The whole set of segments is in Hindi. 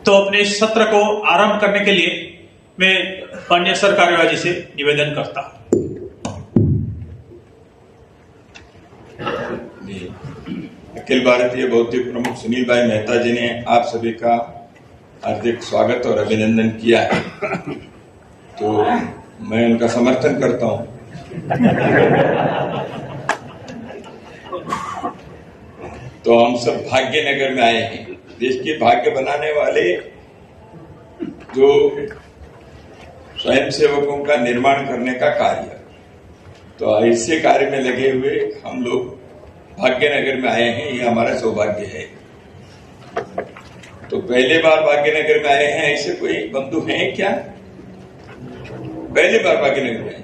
तो अपने इस सत्र को आरंभ करने के लिए मैं माननीय सर कार्यवाही से निवेदन करता हूं। अखिल भारतीय बौद्धिक प्रमुख सुनील भाई मेहता जी ने आप सभी का हार्दिक स्वागत और अभिनंदन किया है, तो मैं उनका समर्थन करता हूं। तो हम सब भाग्यनगर में आए हैं, देश के भाग्य बनाने वाले जो स्वयंसेवकों का निर्माण करने का कार्य, तो ऐसे कार्य में लगे हुए हम लोग भाग्यनगर में आए हैं, ये हमारा सौभाग्य है। तो पहले बार भाग्यनगर में आए हैं, ऐसे कोई बंधु हैं क्या? पहली बार भाग्यनगर में आए,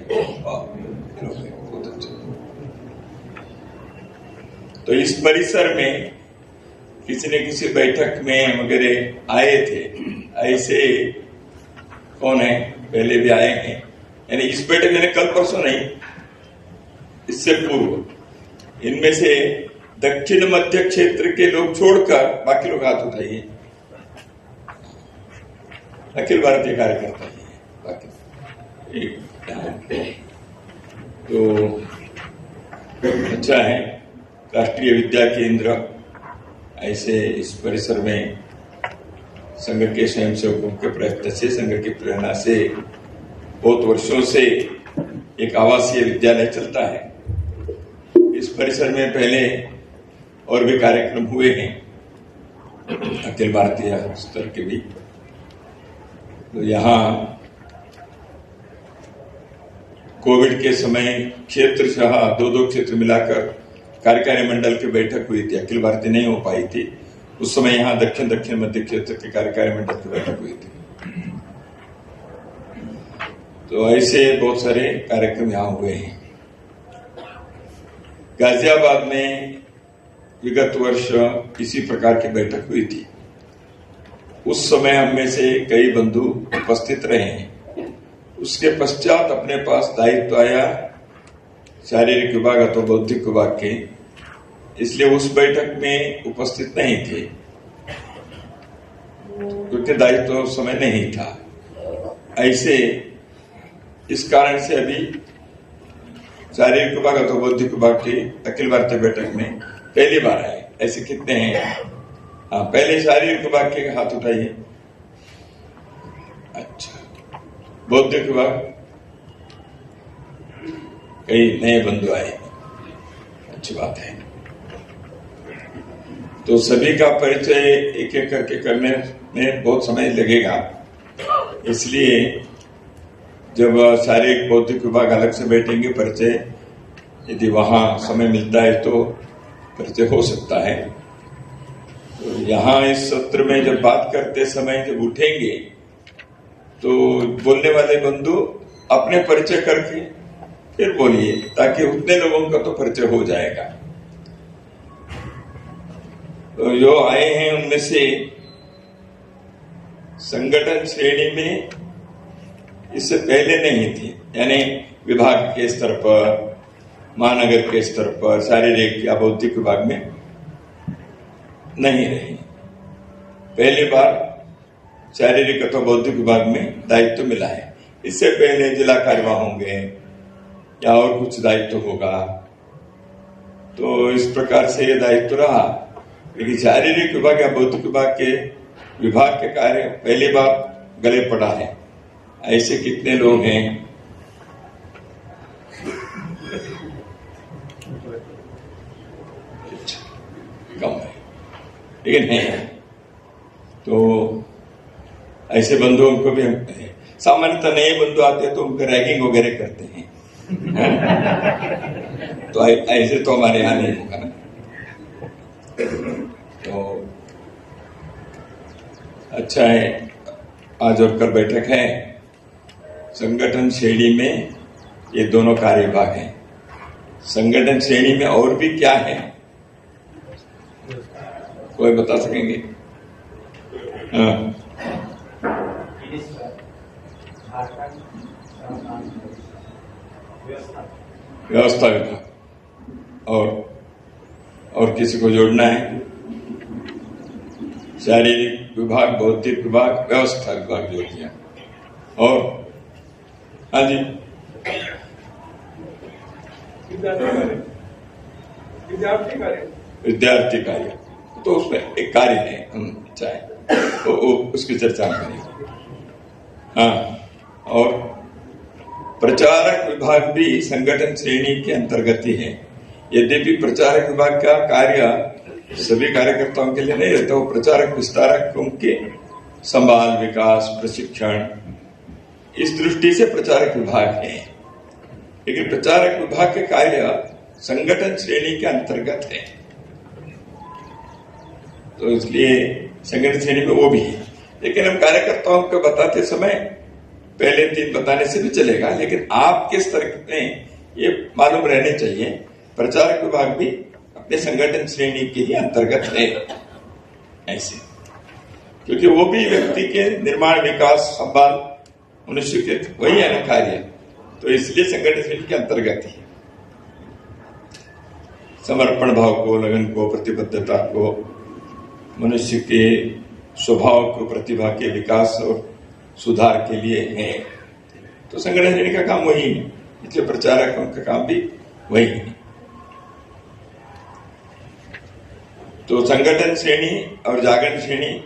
बहुत अच्छा। तो इस परिसर में किसी न किसी बैठक में वगैरह आए थे, ऐसे कौन है? पहले भी आए हैं, यानी इस बैठक में कल परसों नहीं, इससे पूर्व। इनमें से दक्षिण मध्य क्षेत्र के लोग छोड़कर बाकी लोग हाथ उठाइए। अखिल भारतीय कार्यकर्ता ही है बाकी। तो अच्छा है, राष्ट्रीय विद्या केंद्र ऐसे इस परिसर में संघ के स्वयंसेवकों के प्रयत्न से, संघ की प्रेरणा से बहुत वर्षों से एक आवासीय विद्यालय चलता है। इस परिसर में पहले और भी कार्यक्रम हुए हैं, अखिल भारतीय स्तर के भी। तो यहाँ कोविड के समय क्षेत्रशः दो क्षेत्र मिलाकर कार्यकारी मंडल की बैठक हुई थी, अखिल भारतीय नहीं हो पाई थी उस समय। यहाँ दक्षिण मध्य क्षेत्र के कार्यकारी मंडल की बैठक हुई थी। तो ऐसे बहुत सारे कार्यक्रम यहाँ हुए हैं। गाजियाबाद में विगत वर्ष इसी प्रकार की बैठक हुई थी, उस समय हम में से कई बंधु उपस्थित रहे हैं। उसके पश्चात अपने पास दायित्व आया शारीरिक विभाग अथवा बौद्धिक विभाग के, इसलिए उस बैठक में उपस्थित नहीं थे क्योंकि दायित्व उस समय नहीं था। ऐसे इस कारण से अभी शारीरिक विभाग अथवा बौद्धिक विभाग की अखिल भारतीय बैठक में पहली बार आए। ऐसे कितने हैं? हाँ, पहले शारीरिक विभाग के हाथ उठाइए। अच्छा, बौद्धिक विभाग कई नए बंधु आए, अच्छी बात है। तो सभी का परिचय एक एक करके करने में बहुत समय लगेगा, इसलिए जब शारीरिक बौद्धिक विभाग अलग से बैठेंगे, परिचय यदि वहां समय मिलता है तो परिचय हो सकता है। तो यहाँ इस सत्र में जब बात करते समय जब उठेंगे तो बोलने वाले बंधु अपने परिचय करके फिर बोलिए, ताकि उतने लोगों का तो परिचय हो जाएगा। तो जो आए हैं उनमें से संगठन श्रेणी में इससे पहले नहीं थी, यानी विभाग के स्तर पर, महानगर के स्तर पर शारीरिक या बौद्धिक विभाग में नहीं रही। पहली बार शारीरिक अथवा बौद्धिक विभाग में दायित्व मिला है। इससे पहले जिला कार्यवाह होंगे या और कुछ दायित्व होगा, तो इस प्रकार से ये दायित्व रहा। लेकिन शारीरिक विभाग या बौद्धिक विभाग के कार्य पहली बार गले पड़ा है। ऐसे कितने लोग हैं? कम है, लेकिन है। तो ऐसे बंधुओं को भी सामान्यतः नए बंधु आते हैं तो उनको रैगिंग वगैरह करते हैं। तो ऐसे तो हमारे यहाँ नहीं होगा ना। तो अच्छा है, आज और कल बैठक है। संगठन श्रेणी में ये दोनों कार्य विभाग हैं। संगठन श्रेणी में और भी क्या है, कोई बता सकेंगे? हाँ, व्यवस्था विभाग और किसी को जोड़ना है? शारीरिक विभाग, बौद्धिक विभाग, व्यवस्था विभाग जो किया। और हाँ जी, विद्यार्थी कार्य तो उसमें एक कार्य है, हम चाहे तो उसकी चर्चा करेंगे। हाँ, और प्रचारक विभाग भी संगठन श्रेणी के अंतर्गत ही है। यद्यपि प्रचारक विभाग का कार्य सभी कार्यकर्ताओं के लिए नहीं रहता, वो प्रचारक विस्तारक उनके संभाल, विकास, प्रशिक्षण, इस दृष्टि से प्रचारक विभाग है। लेकिन प्रचारक विभाग के कार्य संगठन श्रेणी के अंतर्गत है, तो इसलिए संगठन श्रेणी में वो भी है। लेकिन हम कार्यकर्ताओं को बताते समय पहले 3 बताने से भी चलेगा, लेकिन आपके स्तर में ये मालूम रहने चाहिए प्रचारक विभाग भी अपने संगठन श्रेणी के ही अंतर्गत है ऐसे, क्योंकि वो भी व्यक्ति के निर्माण, विकास, संभाल, मनुष्य के वही है ना कार्य, तो इसलिए संगठन श्रेणी के अंतर्गत ही समर्पण भाव को, लगन को, प्रतिबद्धता को, मनुष्य के स्वभाव को, प्रतिभा के विकास और सुधार के लिए है। तो संगठन श्रेणी का काम वही है, इसलिए प्रचारकों का काम भी वही है। तो संगठन श्रेणी और जागरण श्रेणी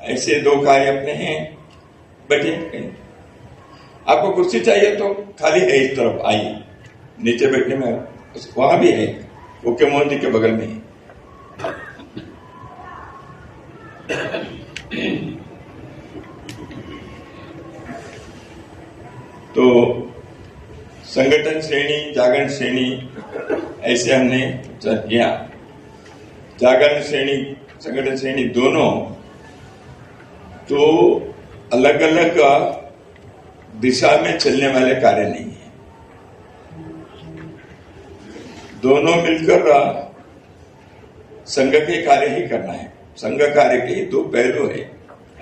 ऐसे 2 कार्य अपने हैं। बैठिए, आपको कुर्सी चाहिए तो खाली है, इस तरफ आइए, नीचे बैठने में वहां भी है, ओके मोहन जी के बगल में है। तो संगठन श्रेणी, जागरण श्रेणी ऐसे हमने किया। जागरण श्रेणी, संगठन श्रेणी दोनों तो अलग अलग दिशा में चलने वाले कार्य नहीं है, दोनों मिलकर संघ के कार्य ही करना है। संघ कार्य के ही 2 पहलू है।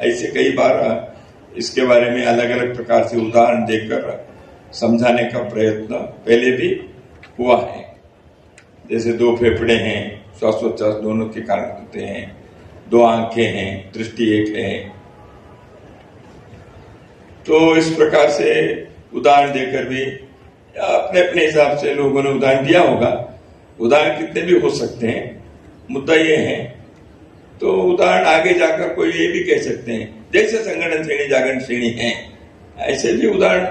ऐसे कई बार इसके बारे में अलग अलग प्रकार से उदाहरण देकर समझाने का प्रयत्न पहले भी हुआ है। जैसे 2 फेफड़े हैं, श्वासोच्छ्वास दोनों के कारण होते हैं, 2 आंखें हैं, दृष्टि एक है। तो इस प्रकार से उदाहरण देकर भी अपने अपने हिसाब से लोगों ने उदाहरण दिया होगा। उदाहरण कितने भी हो सकते हैं, मुद्दा ये है। तो उदाहरण आगे जाकर कोई ये भी कह सकते हैं, जैसे संगठन श्रेणी, जागरण श्रेणी है, ऐसे भी उदाहरण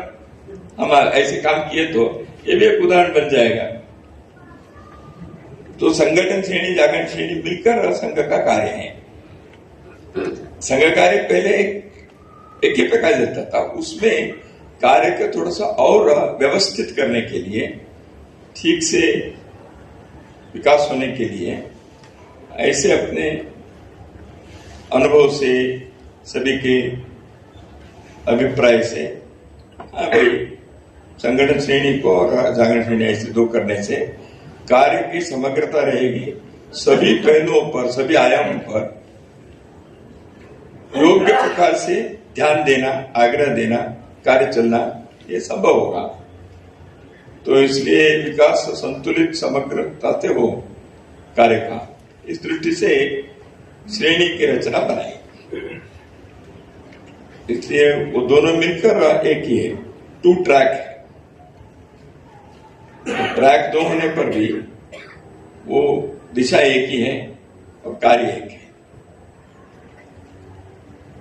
हम ऐसे काम किए तो ये भी एक उदाहरण बन जाएगा। तो संगठन श्रेणी, जागरण श्रेणी मिलकर संघ का कार्य है। संघ कार्य पहले एक ही प्रकार देता था, उसमें कार्य को थोड़ा सा और व्यवस्थित करने के लिए, ठीक से विकास होने के लिए, ऐसे अपने अनुभव से, सभी के अभिप्राय से, हाँ भाई संगठन श्रेणी को और जागरण श्रेणी ऐसे 2 करने से कार्य की समग्रता रहेगी। सभी पहलुओं पर, सभी आयामों पर योग्य प्रकार से ध्यान देना, आग्रह देना, कार्य चलना, ये संभव होगा। तो इसलिए विकास संतुलित समग्रता से हो कार्य का, इस दृष्टि से श्रेणी की रचना बनाई। इसलिए वो दोनों मिलकर एक ही है, 2 ट्रैक है। तो ट्रैक 2 होने पर भी वो दिशा एक ही है और कार्य एक है।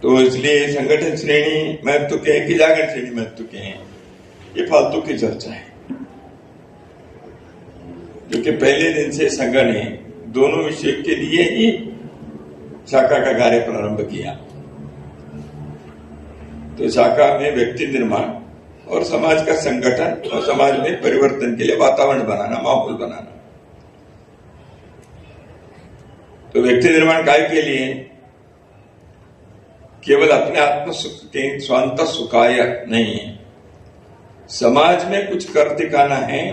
तो इसलिए संगठन श्रेणी महत्व के हैं कि जागरण श्रेणी महत्व के हैं, ये फालतू की चर्चा है। क्योंकि पहले दिन से संघ ने दोनों विषय के लिए ही शाखा का कार्य प्रारंभ किया। तो शाखा में व्यक्ति निर्माण और समाज का संगठन और समाज में परिवर्तन के लिए वातावरण बनाना, माहौल बनाना। तो व्यक्ति निर्माण काय के लिए? केवल अपने आत्म सुख के स्वांत सुखाय नहीं है, समाज में कुछ कर दिखाना है,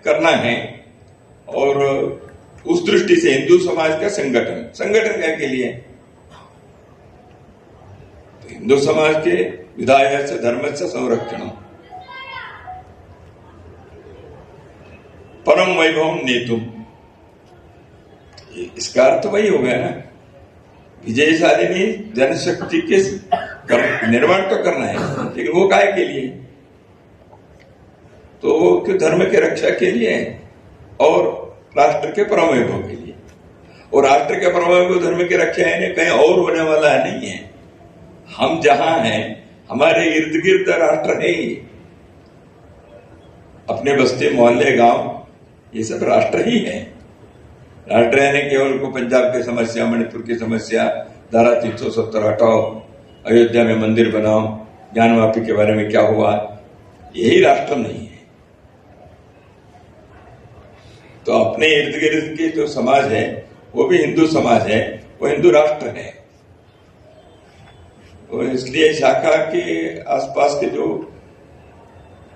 करना है। और उस दृष्टि से हिंदू समाज का संगठन क्या के लिए? तो हिंदू समाज के विधाय से धर्म से संरक्षण, परम वैभव नेतुम, इसका अर्थ वही हो गया ना। विजयशालिनी जनशक्ति के निर्माण तो करना है, लेकिन वो काय के लिए? तो वो कि धर्म के रक्षा के लिए और राष्ट्र के परम वैभव के लिए। और राष्ट्र के परम वैभव धर्म की रक्षा है कहीं और होने वाला नहीं है। हम जहां हैं हमारे इर्द गिर्द राष्ट्र है ही। अपने बस्ती मोहल्ले गांव ये सब राष्ट्र ही है। राष्ट्र है नहीं केवल को पंजाब की समस्या, मणिपुर की समस्या, धारा 370 हटाओ, अयोध्या में मंदिर बनाओ, ज्ञान वापी के बारे में क्या हुआ, यही राष्ट्र नहीं है। तो अपने इर्द गिर्द के जो समाज है वो भी हिंदू समाज है, वो हिंदू राष्ट्र है। और इसलिए शाखा के आसपास के जो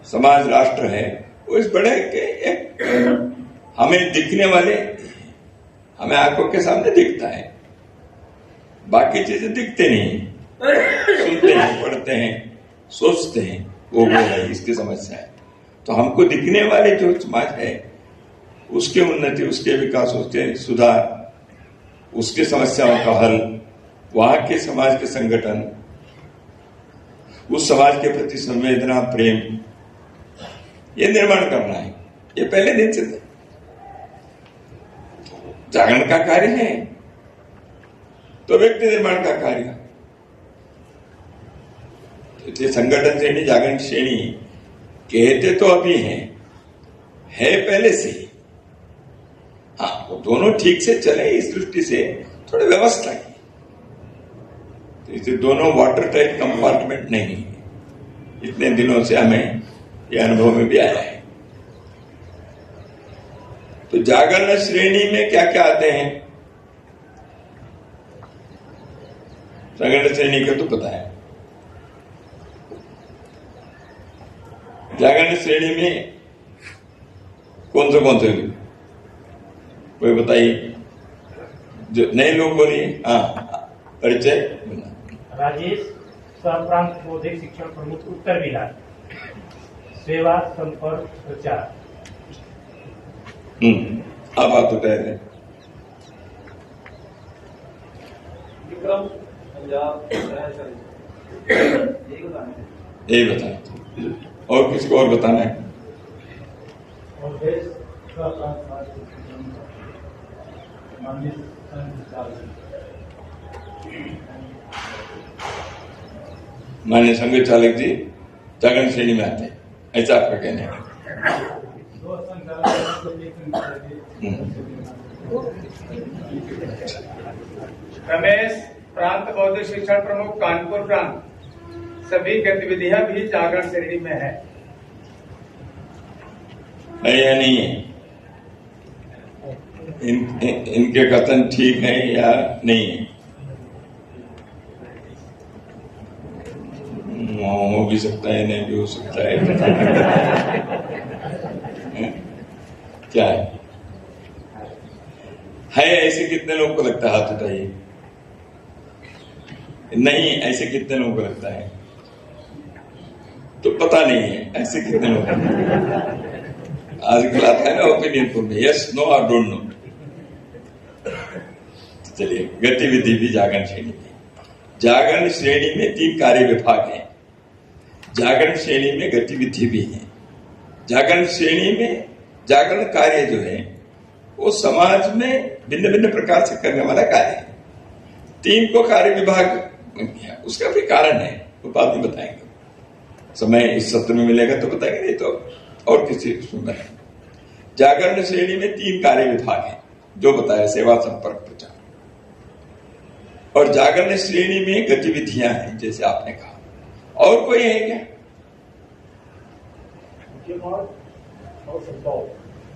समाज राष्ट्र है वो इस बड़े के एक हमें दिखने वाले, हमें आंखों के सामने दिखता है, बाकी चीजें दिखते नहीं, सुनते हैं, पढ़ते हैं, सोचते हैं, वो है, इसकी समस्या है। तो हमको दिखने वाले जो समाज है उसकी उन्नति, उसके विकास, उसके सुधार, उसकी समस्याओं का हल, वहां के समाज के संगठन, उस समाज के प्रति संवेदना, प्रेम, ये निर्माण करना है। ये पहले दिन से जागरण का कार्य है, तो व्यक्ति निर्माण का कार्य। तो संगठन श्रेणी, जागरण श्रेणी कहते तो अभी है पहले से ही। हाँ, वो दोनों ठीक से चले इस दृष्टि से थोड़ी व्यवस्था की। तो इसे दोनों वाटर टाइट कंपार्टमेंट नहीं है। इतने दिनों से हमें ये अनुभव में भी आया है। तो जागरण श्रेणी में क्या क्या आते हैं? जागरण श्रेणी का तो पता है। जागरण श्रेणी में कौन से कोई बताइए, जो नए लोग बोलिए। हाँ, परिचय। राजेश, प्रांत बौद्धिक शिक्षण प्रमुख, उत्तर बिहार, सेवा संपर्क प्रचार। आप बात उठाए थे। विक्रम, पंजाब, यही बताना और किसी को और बताना है? और देश का प्रांत माननीय माननीय संघ चालक जी जागरण श्रेणी में आते हैं, ऐसा आपका कहना है? रमेश, प्रांत बौद्धिक शिक्षण प्रमुख, कानपुर प्रांत। सभी गतिविधियां भी जागरण श्रेणी में है या नहीं है? इनके कथन ठीक है या नहीं है? हो भी सकता है, नहीं भी हो सकता है। क्या है ऐसे कितने लोगों को लगता है? हाथ उठाइए। नहीं, ऐसे कितने लोगों को लगता है? तो पता नहीं है ऐसे कितने लोग। आजकल आता है ना ओपिनियन पोल में, यस, नो और डोंट नो। चलिए, गतिविधि भी जागरण श्रेणी में। जागरण श्रेणी में 3 कार्य विभाग हैं। जागरण श्रेणी में गतिविधि भी है। जागरण श्रेणी में जागरण कार्य जो है वो समाज में भिन्न भिन्न प्रकार से करने वाला कार्य है। 3 को कार्य विभाग, उसका भी कारण है, वो बाद में बताएंगे। समय इस सत्र में मिलेगा तो बताएंगे, नहीं तो और किसी उसमें। जागरण श्रेणी में 3 कार्य विभाग हैं जो बताया, सेवा, संपर्क, प्रचार। और जागरण श्रेणी में गतिविधियां हैं जैसे आपने कहा। और कोई है क्या?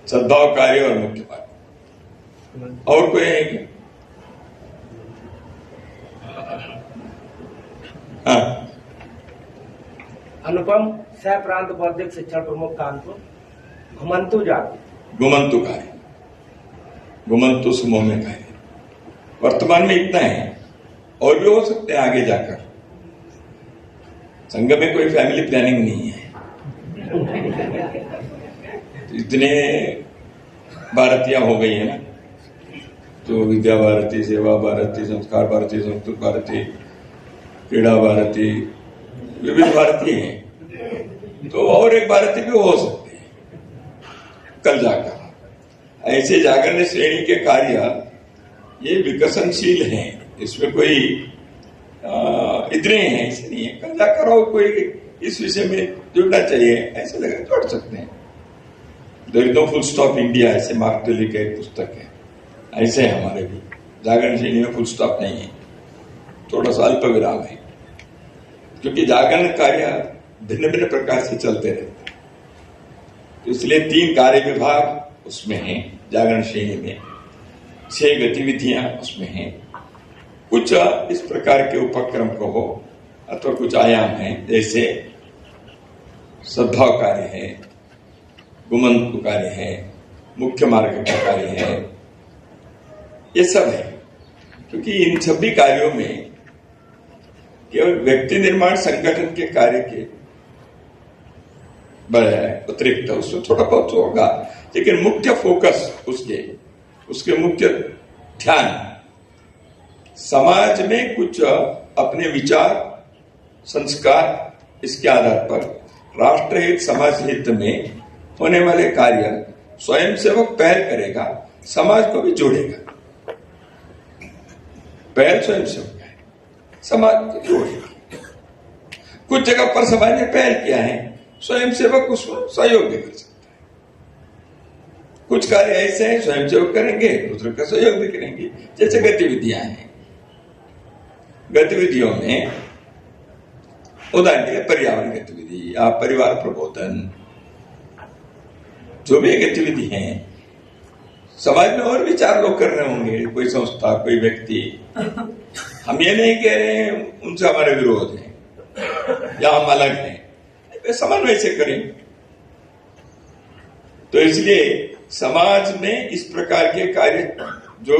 सद्भाव कार्य और मुख्य कार्य। और कोई है क्या? हाँ, अनुपम, सह प्रांत बौद्धिक शिक्षण प्रमुख, कानपुर, घुमंतु जाति। घुमंतु कार्य, घुमंतु समूह में कार्य। वर्तमान में इतना है, और भी हो सकते हैं आगे जाकर। संघ में कोई फैमिली प्लानिंग नहीं है। इतने भारतीय हो गई है ना, तो विद्या भारती, सेवा भारती, संस्कार भारती, संस्कृत भारती, क्रीड़ा भारती, विविध भारती हैं। तो और एक भारती भी हो सकती है कल जाकर। ऐसे जागरण श्रेणी के कार्य ये विकसनशील हैं, इसमें कोई इतने हैं ऐसे नहीं है। कल जाकर और कोई इस विषय में जुड़ना चाहिए ऐसे लगे जोड़ सकते हैं। There is no full stop India, ऐसे मार्क टुली का एक पुस्तक है। ऐसे है हमारे भी जागरण श्रेणी में फुल स्टॉप नहीं है, थोड़ा सा अल्प विराम है, क्योंकि जागरण कार्य भिन्न भिन्न प्रकार से चलते रहते हैं। तो इसलिए 3 कार्य विभाग उसमें हैं जागरण श्रेणी में, 6 गतिविधियां उसमें हैं। कुछ इस प्रकार के उपक्रम कहो अथवा कुछ आयाम हैं, जैसे सद्भाव कार्य है, गुमंतु कार्य है, मुख्य मार्ग का कार्य है, ये सब है। क्योंकि इन सभी कार्यों में केवल व्यक्ति निर्माण संगठन के कार्य के बजाय अतिरिक्त उसमें थोड़ा बहुत होगा, लेकिन मुख्य फोकस उसके मुख्य ध्यान समाज में कुछ अपने विचार, संस्कार, इसके आधार पर राष्ट्रहित, समाज हित में होने वाले कार्य स्वयंसेवक पहल करेगा, समाज को भी जोड़ेगा। पहल स्वयंसेवक है, समाज को जोड़ेगा। कुछ जगह पर समाज ने पहल किया है, स्वयंसेवक उसको सहयोग भी कर सकता है। कुछ कार्य ऐसे हैं स्वयंसेवक करेंगे, दूसरों का सहयोग भी करेंगे। जैसे गतिविधियां हैं, गतिविधियों में उदाहरण के लिए पर्यावरण गतिविधि या परिवार प्रबोधन, जो भी गतिविधि है, समाज में और भी 4 लोग कर रहे होंगे, कोई संस्था, कोई व्यक्ति। हम ये नहीं कह रहे हैं उनसे हमारे विरोध है या हम अलग हैं, समन्वय से करें। तो इसलिए समाज में इस प्रकार के कार्य जो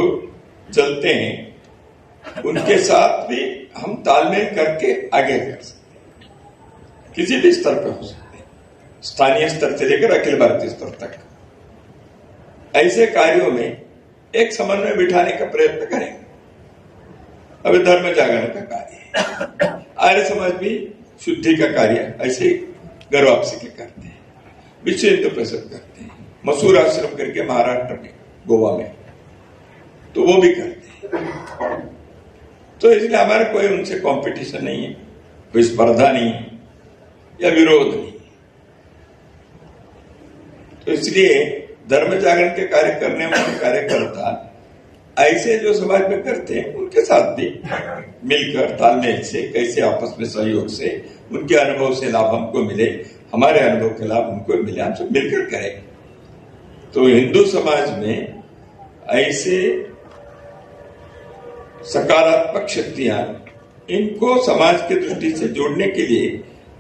चलते हैं उनके साथ भी हम तालमेल करके आगे कर सकते हैं। किसी भी स्तर पर हो सकते हैं, स्थानीय स्तर से लेकर अखिल भारतीय स्तर तक। ऐसे कार्यों में एक समन्वय बिठाने का प्रयत्न करेंगे। अब धर्म जागरण का कार्य है, आर्य समाज भी शुद्धि का कार्य ऐसे गर्व आपसी के करते हैं, विश्व हिंदू परिषद करते हैं, मसूर आश्रम करके महाराष्ट्र में, गोवा में, तो वो भी करते हैं। तो इसलिए हमारा कोई उनसे कंपटीशन नहीं है, कोई स्पर्धा नहीं है या विरोध नहीं। तो इसलिए धर्म जागरण के कार्य करने वाले कार्यकर्ता ऐसे जो समाज में करते हैं उनके साथ भी मिलकर तालमेल से, कैसे आपस में सहयोग से, उनके अनुभव से लाभ हमको मिले, हमारे अनुभव के लाभ उनको मिले, हम सब मिलकर करें। तो हिंदू समाज में ऐसे सकारात्मक शक्तियां, इनको समाज की दृष्टि से जोड़ने के लिए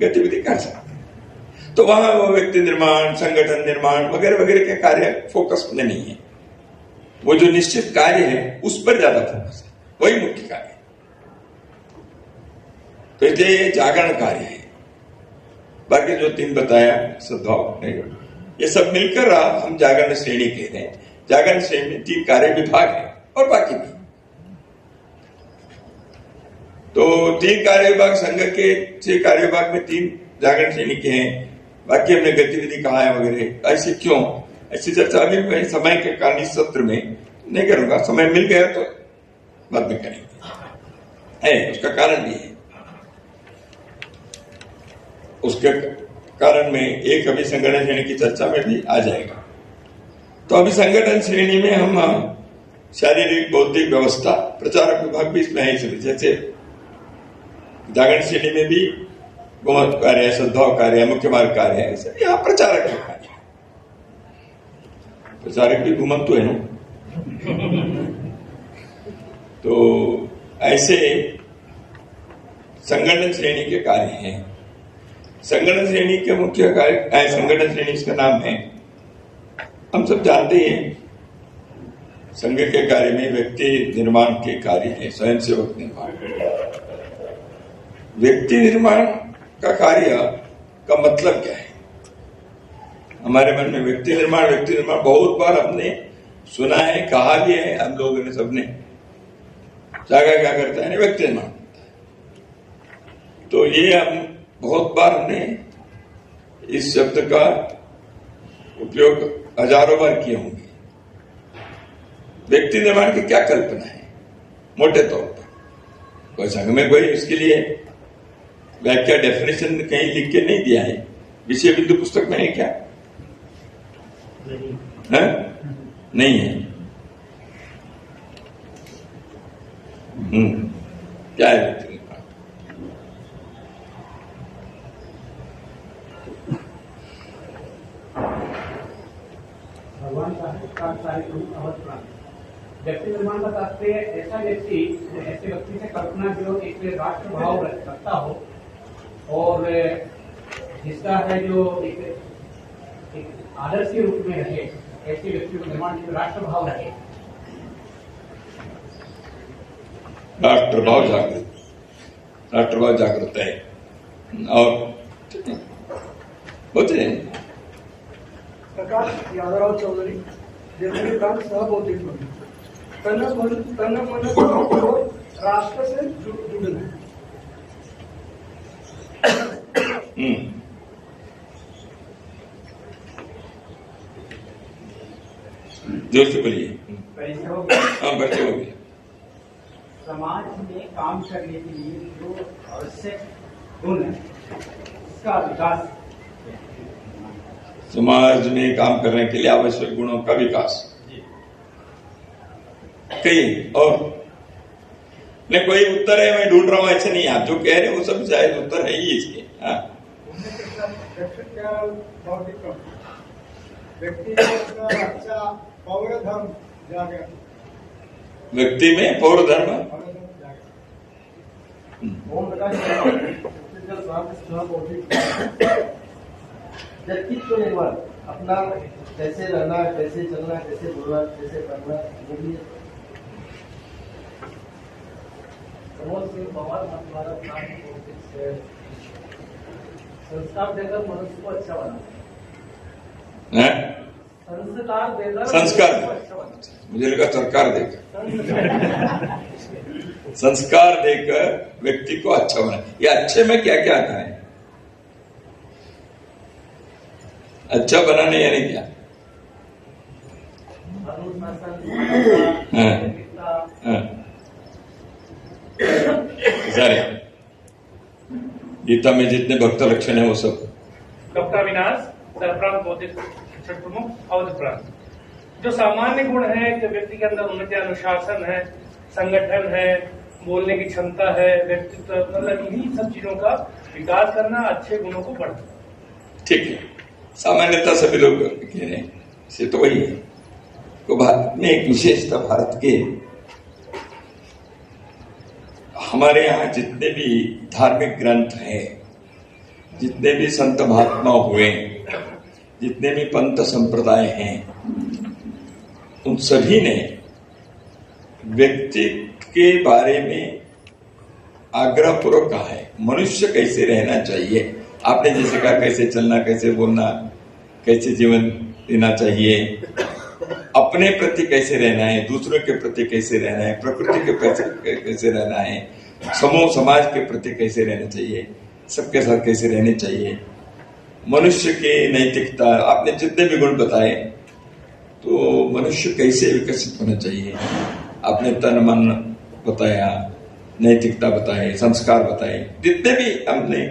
गतिविधि कर सकते हैं। तो वहां वो व्यक्ति निर्माण, संगठन निर्माण वगैरह वगैरह के कार्य फोकस में नहीं है। वो जो निश्चित कार्य है उस पर ज्यादा फोकस है, वही मुख्य कार्य है। तो ये जागरण कार्य है। बाकी जो 3 बताया, सद्भाव, ये सब मिलकर हम जागरण श्रेणी कह रहे हैं। जागरण श्रेणी में 3 कार्य विभाग है और बाकी भी। तो 3 कार्य विभाग संघ के 6 कार्य विभाग में 3 जागरण श्रेणी के हैं, बाकी हमने गतिविधि कहा है वगैरह। ऐसे क्यों, ऐसी चर्चा अभी मैं समय के कारण इस सत्र में नहीं करूंगा, समय मिल गया तो बाद में करेंगे। है उसका कारण भी है, उसके कारण में एक अभी संगठन श्रेणी की चर्चा में भी आ जाएगा। तो अभी संगठन श्रेणी में हम शारीरिक बौद्धिक व्यवस्था, प्रचारक विभाग भी इसमें है। जैसे जागरण श्रेणी में भी गुमंत कार्य, सद्भाव कार्य, मुख्य मार्ग कार्य है, यहाँ प्रचारक का कार्य। प्रचारक भी घुमंतु है ना। तो ऐसे संगठन श्रेणी के कार्य हैं। संगठन श्रेणी के मुख्य कार्य, संगठन श्रेणी इसका नाम है, हम सब जानते हैं। संघ के कार्य में व्यक्ति निर्माण के कार्य है, स्वयंसेवक निर्माण। व्यक्ति निर्माण का कार्य का मतलब क्या है? हमारे मन में व्यक्ति निर्माण बहुत बार हमने सुना है, कहा भी है हम लोगों ने, सबने। जागा क्या करता है? व्यक्ति निर्माण करता है। तो ये हम बहुत बार हमने इस शब्द का उपयोग हजारों बार किए होंगे। व्यक्ति निर्माण की क्या कल्पना है मोटे तौर पर? कोई संघ में कोई इसके लिए व्याख्या, डेफिनेशन कहीं लिख के नहीं दिया है। विषय बिंदु पुस्तक में है क्या? नहीं है। क्या है व्यक्ति निर्माण? भगवान साहिब व्यक्ति निर्माण का तात्पर्य ऐसा व्यक्ति, ऐसे व्यक्ति से कल्पना जो एक राष्ट्र भाव रखता हो और जिसका है जो एक आदर्श के रूप में रहे, ऐसे व्यक्ति का निर्माण जो राष्ट्र भाव रहे। राष्ट्रभाव जागृत, राष्ट्रभाव जागृत है। और होते हैं प्रकाश यादवराव चौधरी, जर्मनी प्रांत सहबौद्धिक तन मन और राष्ट्र से जुड़ना। जोर से बोलिए। हाँ, बच्चे हो गए। समाज में काम करने के लिए जो आवश्यक गुण है उसका विकास। समाज में काम करने के लिए आवश्यक गुणों का विकास। कहिए। और नहीं, कोई उत्तर है मैं ढूंढ रहा हूं ऐसे नहीं, आप जो कह रहे हैं वो सब शायद उत्तर है ही इसके। हाँ, व्यक्ति में पौर धर्म। व्यक्तित्व निर्माण, अपना कैसे रहना, कैसे चलना, कैसे बोलना, कैसे करना, ये भी संस्कार देकर मनुष्य को अच्छा बनाना। संस्कार देकर, संस्कार, मुझे लगा सरकार देकर। संस्कार देकर व्यक्ति को अच्छा बना। ये अच्छे में क्या क्या आता है? अच्छा बनाने यानी क्या? सारे गीता में जितने भक्त लक्षण है वो सब। डॉक्टर अविनाश, सरप्रांत बौद्धिक शिक्षण प्रमुख, अवध प्रांत। जो सामान्य गुण है कि व्यक्ति के अंदर उन्नति, अनुशासन है, संगठन है, बोलने की क्षमता है, व्यक्तित्व, मतलब इन्हीं सब चीजों का विकास करना, अच्छे गुणों को बढ़ाना। ठीक है, सामान्यतः सभी लोग कह रहे हैं, से तो वही है। तो भारत में एक विशेषता, भारत के हमारे यहाँ जितने भी धार्मिक ग्रंथ हैं, जितने भी संत महात्मा हुए, जितने भी पंथ संप्रदाय हैं, उन सभी ने व्यक्ति के बारे में आग्रहपूर्वक कहा है। मनुष्य कैसे रहना चाहिए, आपने जैसे कहा कैसे चलना, कैसे बोलना, कैसे जीवन जीना चाहिए, अपने प्रति कैसे रहना है, दूसरों के प्रति कैसे रहना है, प्रकृति के प्रति कैसे रहना है, समूह समाज के प्रति कैसे रहना चाहिए, सबके साथ कैसे रहने चाहिए, मनुष्य की नैतिकता, आपने जितने भी गुण बताए, तो मनुष्य कैसे विकसित होना चाहिए, आपने तन मन बताया, नैतिकता बताए, संस्कार बताए, जितने भी हमने,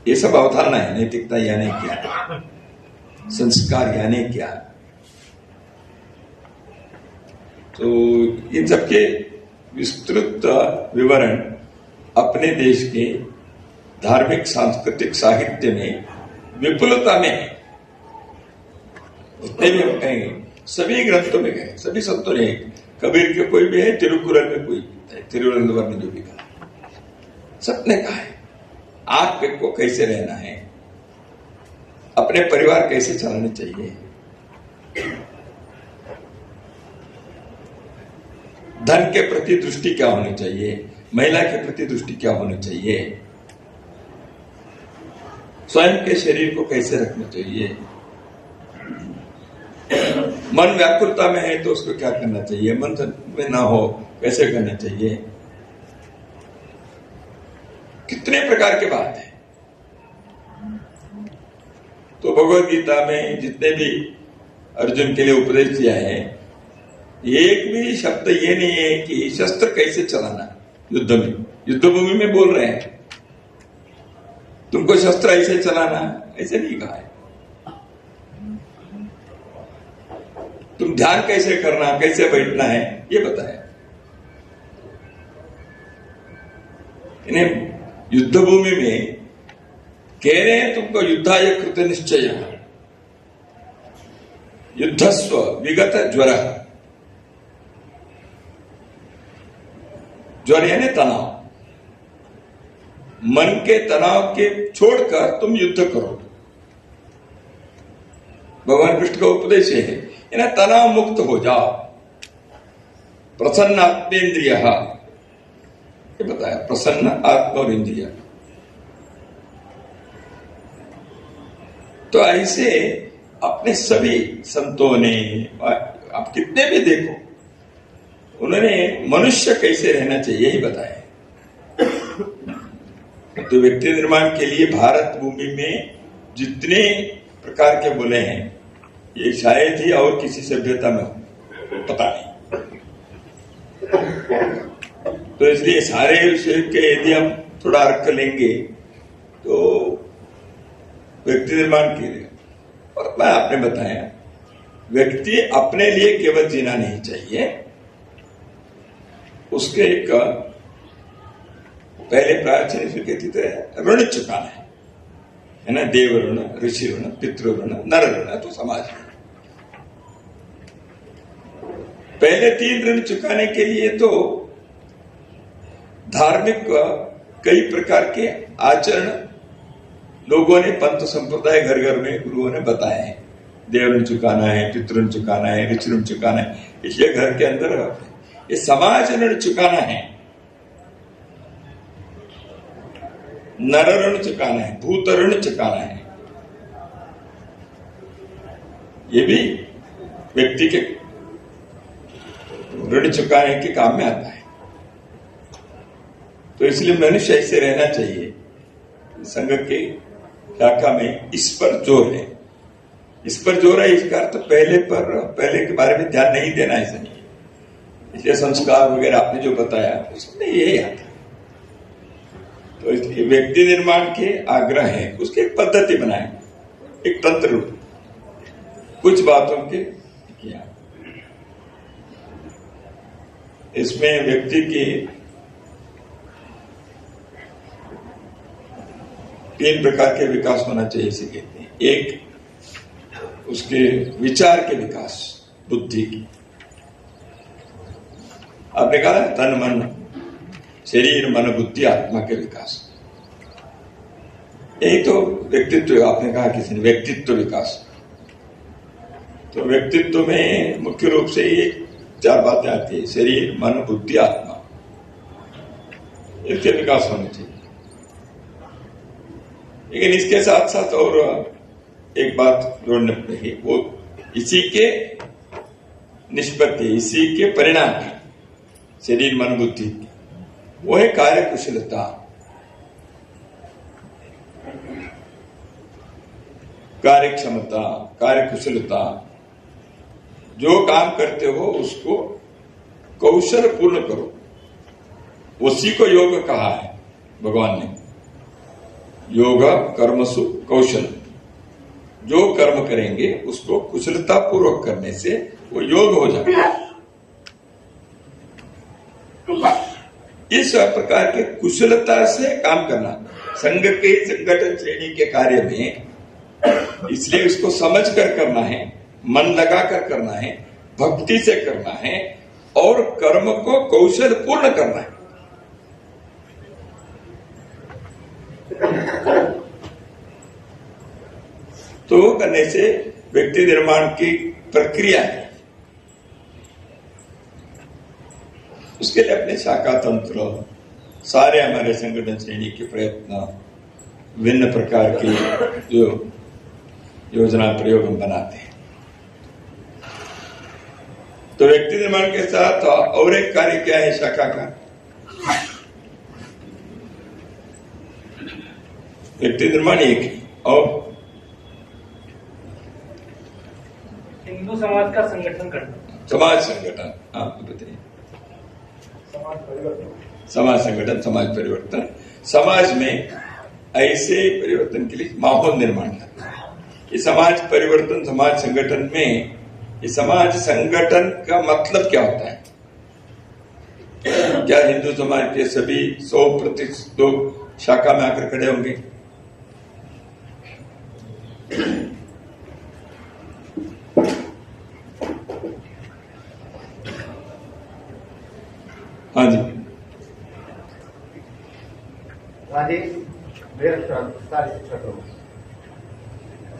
ये सब अवधारणा है। नैतिकता यानी क्या, संस्कार यानी क्या, तो इन सबके विस्तृत विवरण अपने देश के धार्मिक सांस्कृतिक साहित्य में विपुलता में है। जितने भी हम कहेंगे सभी ग्रंथों में गए, सभी संतों ने, कबीर के कोई भी है, तिरुकुरल में कोई है, तिरुवनंतपुरम ने जो भी कहा, सबने कहा है आप को कैसे रहना है, अपने परिवार कैसे चलाने चाहिए, धन के प्रति दृष्टि क्या होनी चाहिए, महिला के प्रति दृष्टि क्या होनी चाहिए, स्वयं के शरीर को कैसे रखना चाहिए, मन व्याकुलता में है तो उसको क्या करना चाहिए, मन में ना हो कैसे करना चाहिए, कितने प्रकार की बात है। तो भगवत गीता में जितने भी अर्जुन के लिए उपदेश दिया है, एक भी शब्द ये नहीं है कि शस्त्र कैसे चलाना युद्ध में, युद्ध भूमि में बोल रहे हैं तुमको शस्त्र ऐसे चलाना, ऐसे नहीं कहा है। तुम ध्यान कैसे करना, कैसे बैठना है, ये बताया। इन्हें युद्ध भूमि में कह रहे हैं तुमको युद्धाय कृत निश्चय युद्धस्व विगत ज्वर, ज्वर यानी तनाव, मन के तनाव के छोड़कर तुम युद्ध करो। भगवान कृष्ण का उपदेश है इन्हें तनाव मुक्त हो जाओ। प्रसन्न आत्मेन्द्रिय, ये बताया, प्रसन्न आत्मा और इंद्रिय। तो ऐसे अपने सभी संतों ने, आप कितने भी देखो, उन्होंने मनुष्य कैसे रहना चाहिए यही बताया। तो व्यक्ति निर्माण के लिए भारत भूमि में जितने प्रकार के बोले हैं, ये शायद ही और किसी सभ्यता में हो, पता नहीं। तो इसलिए सारे विषय के यदि हम थोड़ा अर्थ लेंगे तो व्यक्ति निर्माण के लिए, और मैं आपने बताया व्यक्ति अपने लिए केवल जीना नहीं चाहिए, उसके एक पहले प्राचीन कहते थे ऋण चुकाना है ना, देव ऋण, ऋषि ऋण, पितृ ऋण, नर ऋण, तो समाज ऋण। पहले 3 ऋण चुकाने के लिए तो धार्मिक कई प्रकार के आचरण लोगों ने, पंथ संप्रदाय घर घर में गुरुओं ने बताए हैं। देव ऋण चुकाना है, पितृ ऋण चुकाना है, ऋषि ऋण चुकाना है, इसलिए घर के अंदर ये समाज ऋण चुकाना है, नर ऋण चुकाना है, भूत ऋण चुकाना है। ये भी व्यक्ति के ऋण चुकाने के काम में आता है। तो इसलिए मनुष्य ऐसे रहना चाहिए। संघ के शाखा में इस पर जोर है, इस पर जोर है। इसका अर्थ पहले के बारे में ध्यान नहीं देना, ऐसा नहीं। इसलिए संस्कार वगैरह आपने जो बताया उसमें यही आता है। तो इसलिए व्यक्ति निर्माण के आग्रह है, उसकी एक पद्धति बनाए, एक तंत्र रूप, कुछ बातों के किया। इसमें व्यक्ति की 3 प्रकार के विकास होना चाहिए, इसे कहते हैं। एक उसके विचार के विकास, बुद्धि की। आपने कहा तन मन शरीर मन बुद्धि आत्मा के विकास, यही तो व्यक्तित्व। आपने कहा किसी ने व्यक्तित्व विकास, तो व्यक्तित्व में मुख्य रूप से ये 4 बातें आती है, शरीर मन बुद्धि आत्मा, इसके विकास होने चाहिए। लेकिन इसके साथ साथ और एक बात जोड़ने पड़ेगी, वो इसी के निष्पत्ति, इसी के परिणाम, शरीर मन बुद्धि, वो है कार्य कुशलता। कार्य क्षमता, कार्य कुशलता, जो काम करते हो उसको कौशल पूर्ण करो। उसी को योग कहा है भगवान ने, योग कर्मसु कौशल। जो कर्म करेंगे उसको कुशलता पूर्वक करने से वो योग हो जाएगा। इस प्रकार के कुशलता से काम करना संघ के संगठन श्रेणी के कार्य में, इसलिए इसको समझ कर करना है, मन लगा कर करना है, भक्ति से करना है और कर्म को कौशल पूर्ण करना है। तो करने से व्यक्ति निर्माण की प्रक्रिया है। उसके लिए अपने शाखा तंत्र, सारे हमारे संगठन श्रेणी के प्रयत्न, विभिन्न प्रकार की जो योजना प्रयोग हम बनाते हैं, तो व्यक्ति निर्माण के साथ और एक कार्य क्या है शाखा का? व्यक्ति निर्माण एक है और हिंदू समाज का संगठन करना, समाज संगठन। आप बताइए। समाज संगठन, समाज परिवर्तन। समाज में ऐसे परिवर्तन के लिए माहौल निर्माण करना। ये समाज परिवर्तन, समाज संगठन में ये समाज संगठन का मतलब क्या होता है? क्या हिंदू समाज के सभी 100% लोग शाखा में आकर खड़े होंगे? हाँ जी, राजेश सारे शिक्षक लोग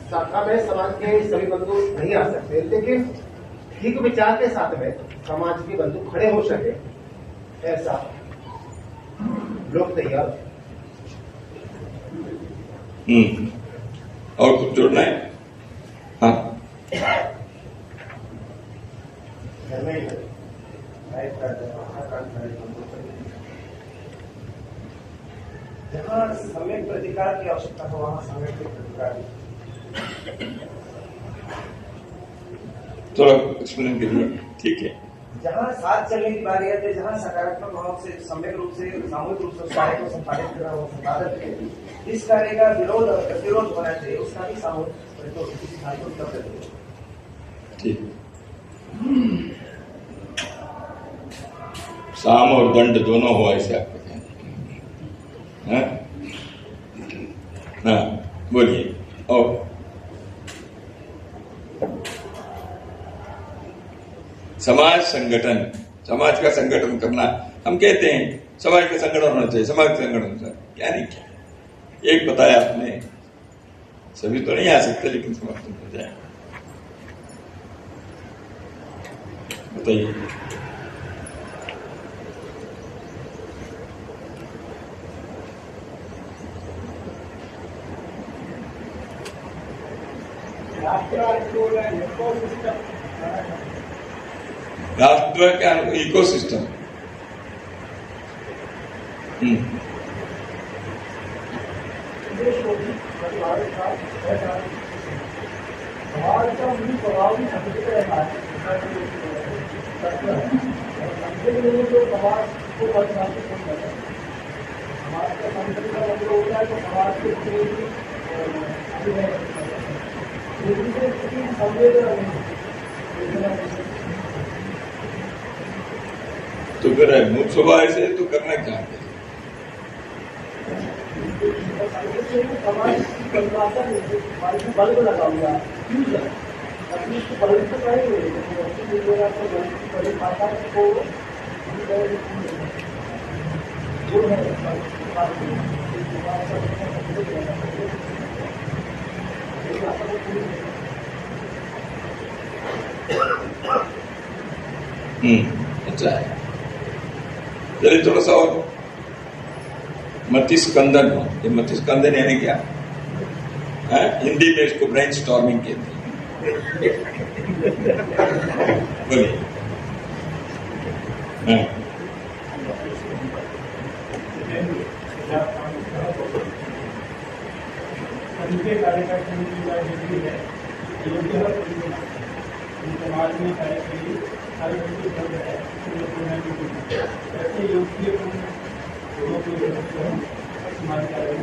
शाखा में समाज के सभी बंधु नहीं आ सकते, लेकिन ठीक विचार के साथ में समाज के बंधु खड़े हो सके, ऐसा लोग तैयार। और कुछ जोड़ना है? हाँ, जहाँ सम्यक प्रतिकार की आवश्यकता है वहाँ सम्यक प्रतिकार थोड़ा एक्सप्लेन करिए। ठीक है। जहाँ साथ चलने की बारी है, जहाँ सकारात्मक भाव से सम्यक रूप से सामूहिक रूप से उस कार्य को संपादित करना वो संपादक है। इस कार्य का विरोध और प्रतिरोध होना चाहिए, उसका भी सामूहिक। ठीक। साम और दंड दोनों हो ऐसे आपको कहना है? हाँ, बोलिए। और समाज संगठन, समाज का संगठन करना। हम कहते हैं समाज का संगठन होना चाहिए, समाज का संगठन होना चाहिए। क्या नहीं क्या एक बताया आपने, सभी तो नहीं आ सकते लेकिन समर्थन हो जाए। बताइए। राष्ट्र का इकोसिस्टम। समाज का मूल स्वभाव ही संगठित रहना है। जो समाज को परिभाषित नहीं करता, समाज का संगठन का मतलब होता है तो समाज के संवेदना तो फिर मूल स्वभाव ऐसे तो करना चाहते हैं। समाज की परिभाषा में बल्ब लगा हुआ है, अपनी बल्ब तो करेंगे परिभाषा को जो है अच्छा है। चलिए थोड़ा सा और मतिस्कंदन हो। ये मतिस्कंदन यानी क्या है? हिंदी में इसको ब्रेन स्टॉर्मिंग कहते हैं। बोलिए। समाज में कार्य के लिए हर व्यक्ति बंद है, ऐसे योग्य समाज कार्य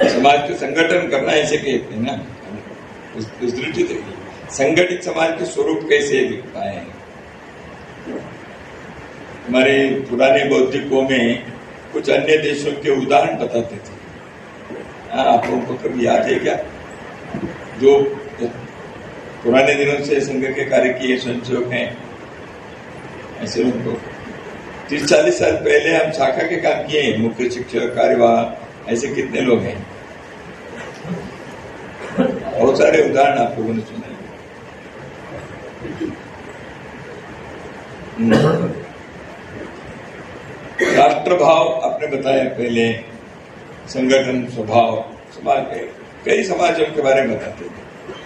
समाज के संगठन करना ऐसे कहते हैं ना। उस दृष्टि से संगठित समाज के स्वरूप कैसे दिखता है? हमारे पुराने बौद्धिकों में कुछ अन्य देशों के उदाहरण बताते थे। आप लोगों को कभी याद है क्या? जो पुराने दिनों से संघ के कार्य किए स्वयंसेवक हैं, ऐसे लोग को 30-40 साल पहले हम शाखा के काम किए हैं। मुख्य शिक्षक, कार्यवाह, ऐसे कितने लोग हैं? बहुत सारे उदाहरण आप लोगों ने सुने। राष्ट्र भाव आपने बताया पहले, संगठन स्वभाव समाज के कई समाजों के बारे में बताते थे।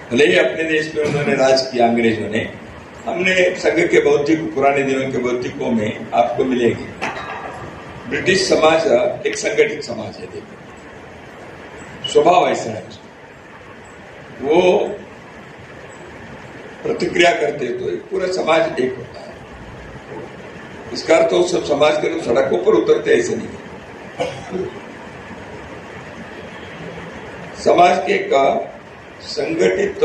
भले ही अपने देश में उन्होंने राज किया अंग्रेजों ने, हमने संघ के बौद्धिक, पुराने दिनों के बौद्धिकों में आपको मिलेगी। ब्रिटिश समाज एक संगठित समाज है, देखो स्वभाव ऐसा है उसका। वो प्रतिक्रिया करते तो एक पूरा समाज एक होता है। इसका अर्थ तो सब समाज के लोग सड़कों पर उतरते ऐसे नहीं। समाज के का संगठित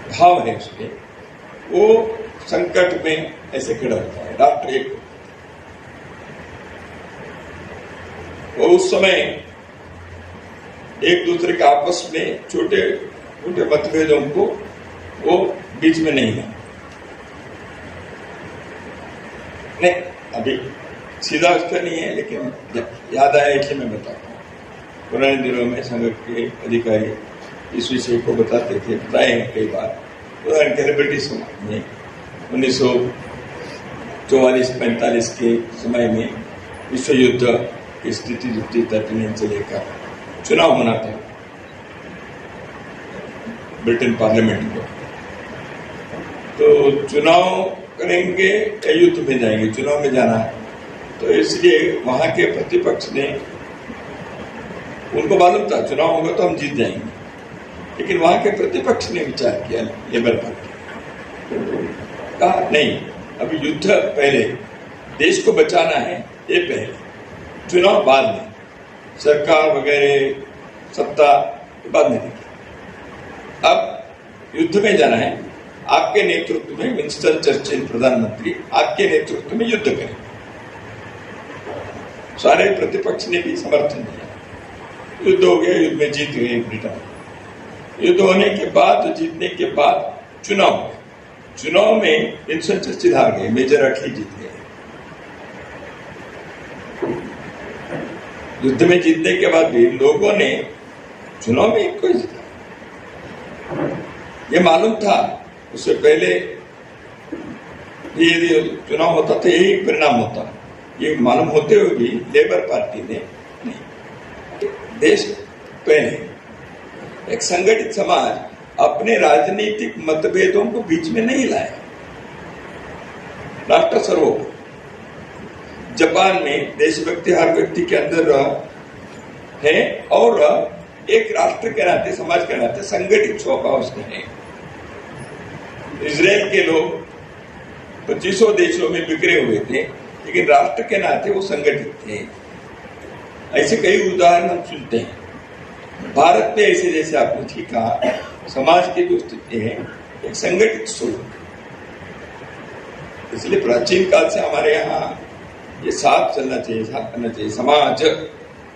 भाव है उसमें, वो संकट में ऐसे खड़ा होता है। राष्ट्र एक, वो उस समय एक दूसरे के आपस में छोटे छोटे मतभेदों को वो बीच में नहीं है। नहीं, अभी सीधा उसका नहीं है, लेकिन याद आया इसलिए मैं बताता हूँ। पुराने दिनों में संघ के अधिकारी इस विषय को बताते थे, बताए हैं कई बार। उदाहरण के लिए ब्रिटिश समाज में 1944-45 के समय में विश्व युद्ध की स्थिति जो थी, 39 से लेकर चुनाव होना था ब्रिटेन पार्लियामेंट को। तो चुनाव करेंगे या युद्ध में जाएंगे, चुनाव में जाना है। तो इसलिए वहां के प्रतिपक्ष ने, उनको मालूम था चुनाव होगा तो हम जीत जाएंगे, लेकिन वहां के प्रतिपक्ष ने विचार किया, लेबर पार्टी कहा नहीं, अभी युद्ध पहले, देश को बचाना है ये पहले, चुनाव बाद में, सरकार वगैरह सत्ता बाद में देखिए। अब युद्ध में जाना है, आपके नेतृत्व में विंस्टन चर्चिल प्रधानमंत्री आपके नेतृत्व में युद्ध करें। सारे प्रतिपक्ष ने भी समर्थन दिया। युद्ध हो गया, युद्ध में जीत गए ब्रिटेन। युद्ध होने के बाद, जीतने के बाद चुनाव, चुनाव में विंस्टन चर्चिल हार गए, मेजर अटली जीत गए। युद्ध में जीतने के बाद भी लोगों ने चुनाव में एक को जीता। ये मालूम था उससे पहले ये चुनाव होता था, यही परिणाम होता। ये मालूम होते हुए भी लेबर पार्टी ने नहीं, देश पहले एक संगठित समाज अपने राजनीतिक मतभेदों को बीच में नहीं लाया। राष्ट्र सर्वोपरि। जापान में देशभक्ति हर व्यक्ति के अंदर है, और एक राष्ट्र के नाते, समाज के नाते संगठित स्वभाव उसमें है। इजराइल के लोग 25 देशों में बिखरे हुए थे, लेकिन राष्ट्र के नाते वो संगठित थे। ऐसे कई उदाहरण हम सुनते हैं। भारत में ऐसे, जैसे आपने ठीक कहा, समाज की जो स्थिति है एक संगठित स्वरूप, इसलिए प्राचीन काल से हमारे यहाँ ये साथ चलना चाहिए, साथ करना चाहिए।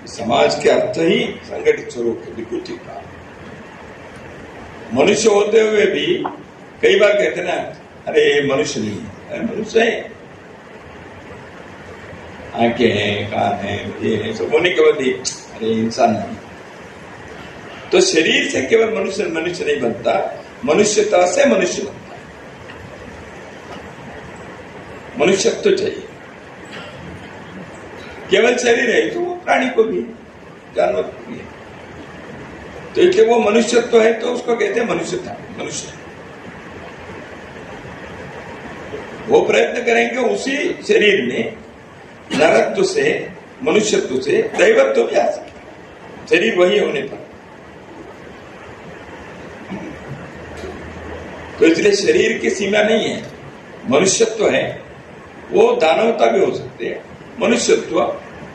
समाज के अर्थ ही संगठित स्वरूप है, बिल्कुल ठीक कहा। मनुष्य होते हुए भी कई बार कहते ना, अरे मनुष्य नहीं है, अरे मनुष्य है, आंखें हैं, कान हैं, ये है, सब होने के बाद अरे इंसान नहीं। तो शरीर से केवल मनुष्य नहीं बनता, मनुष्यता से मनुष्य बनता है। मनुष्यत्व चाहिए। केवल शरीर है तो वो प्राणी को भी, जानवर को भी है। तो इसलिए वो मनुष्यत्व है तो उसको कहते हैं मनुष्यता, मनुष्य। वो प्रयत्न करेंगे उसी शरीर में नरत्व से, मनुष्यत्व से दैवत्व भी आ सकता, शरीर वही होने पर। तो इसलिए शरीर की सीमा नहीं है, मनुष्यत्व है, वो दानवता भी हो सकते हैं, मनुष्यत्व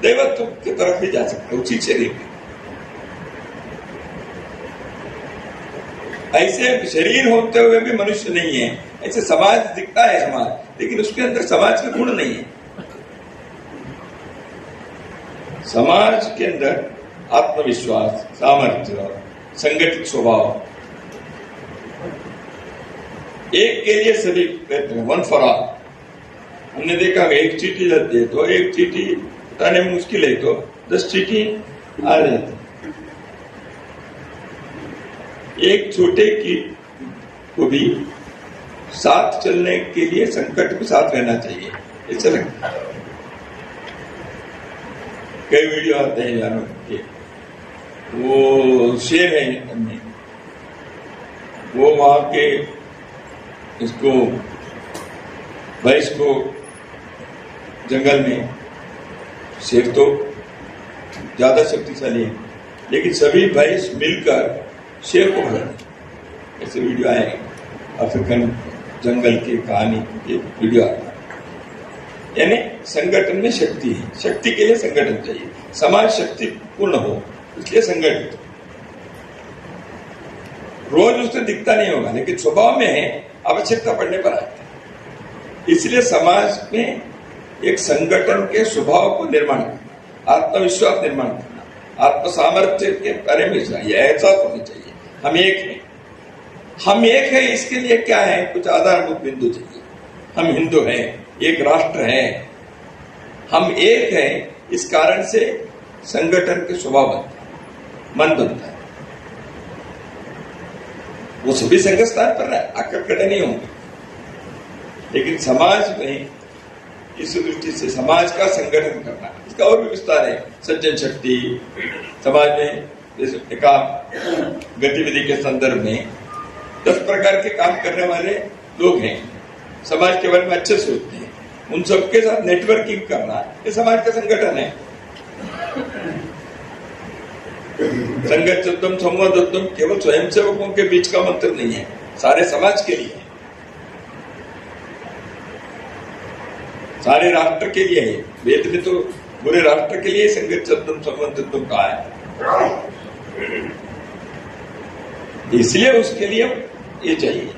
दैवत्व की तरफ भी जा सकते हैं उसी शरीर में। ऐसे शरीर होते हुए भी मनुष्य नहीं है, ऐसे समाज दिखता है समाज, लेकिन उसके अंदर समाज के गुण नहीं है। समाज के अंदर आत्मविश्वास, सामर्थ्य, संगठित स्वभाव, एक के लिए सभी प्रयत्न, वन फॉर ऑल। हमने देखा एक चीटी जाती है तो एक चीटी बताने में मुश्किल है तो 10 चीटी आ जाती। एक छोटे की को भी साथ चलने के लिए संकट में साथ रहना चाहिए, ऐसा लगता है। कई वीडियो आते हैं जानवर के, वो शेर है अन्य, वो वहां के इसको भैंस को जंगल में, शेर तो ज्यादा शक्तिशाली है लेकिन सभी भैंस मिलकर शेर को भगाते। ऐसे वीडियो आए अफ्रीकन जंगल की कहानी के वीडियो आता है। यानी संगठन में शक्ति है, शक्ति के लिए संगठन चाहिए, समाज शक्ति पूर्ण हो इसलिए संगठित। रोज उससे दिखता नहीं होगा लेकिन स्वभाव में है, आवश्यकता पड़ने पर आता है। इसलिए समाज में एक संगठन के स्वभाव को निर्माण करना, आत्मविश्वास निर्माण करना, आत्म सामर्थ्य के बारे में चाहिए, एहसास होनी चाहिए हम एक हैं। हम एक है इसके लिए क्या है, कुछ आधारभूत बिंदु चाहिए। हम हिंदू हैं, एक राष्ट्र है, हम एक हैं, इस कारण से संगठन के स्वभाव बनता है, मन बनता है। वो सभी संघ स्थान पर आकर खड़े नहीं होंगे लेकिन समाज में इस दृष्टि से समाज का संगठन करना, इसका और भी विस्तार है। सज्जन शक्ति समाज में जैसे काम गतिविधि के संदर्भ में 10 प्रकार के काम करने वाले लोग हैं, समाज के बारे में अच्छे सोचते हैं, उन सबके साथ नेटवर्किंग करना ये समाज का संगठन है। संगठितम संवादत्वम केवल स्वयंसेवकों के बीच का मंत्र नहीं है, सारे समाज के लिए, सारे राष्ट्र के लिए है। वेद में तो पूरे राष्ट्र के लिए संगठितम संवादत्वम कहा है, इसलिए उसके लिए ये चाहिए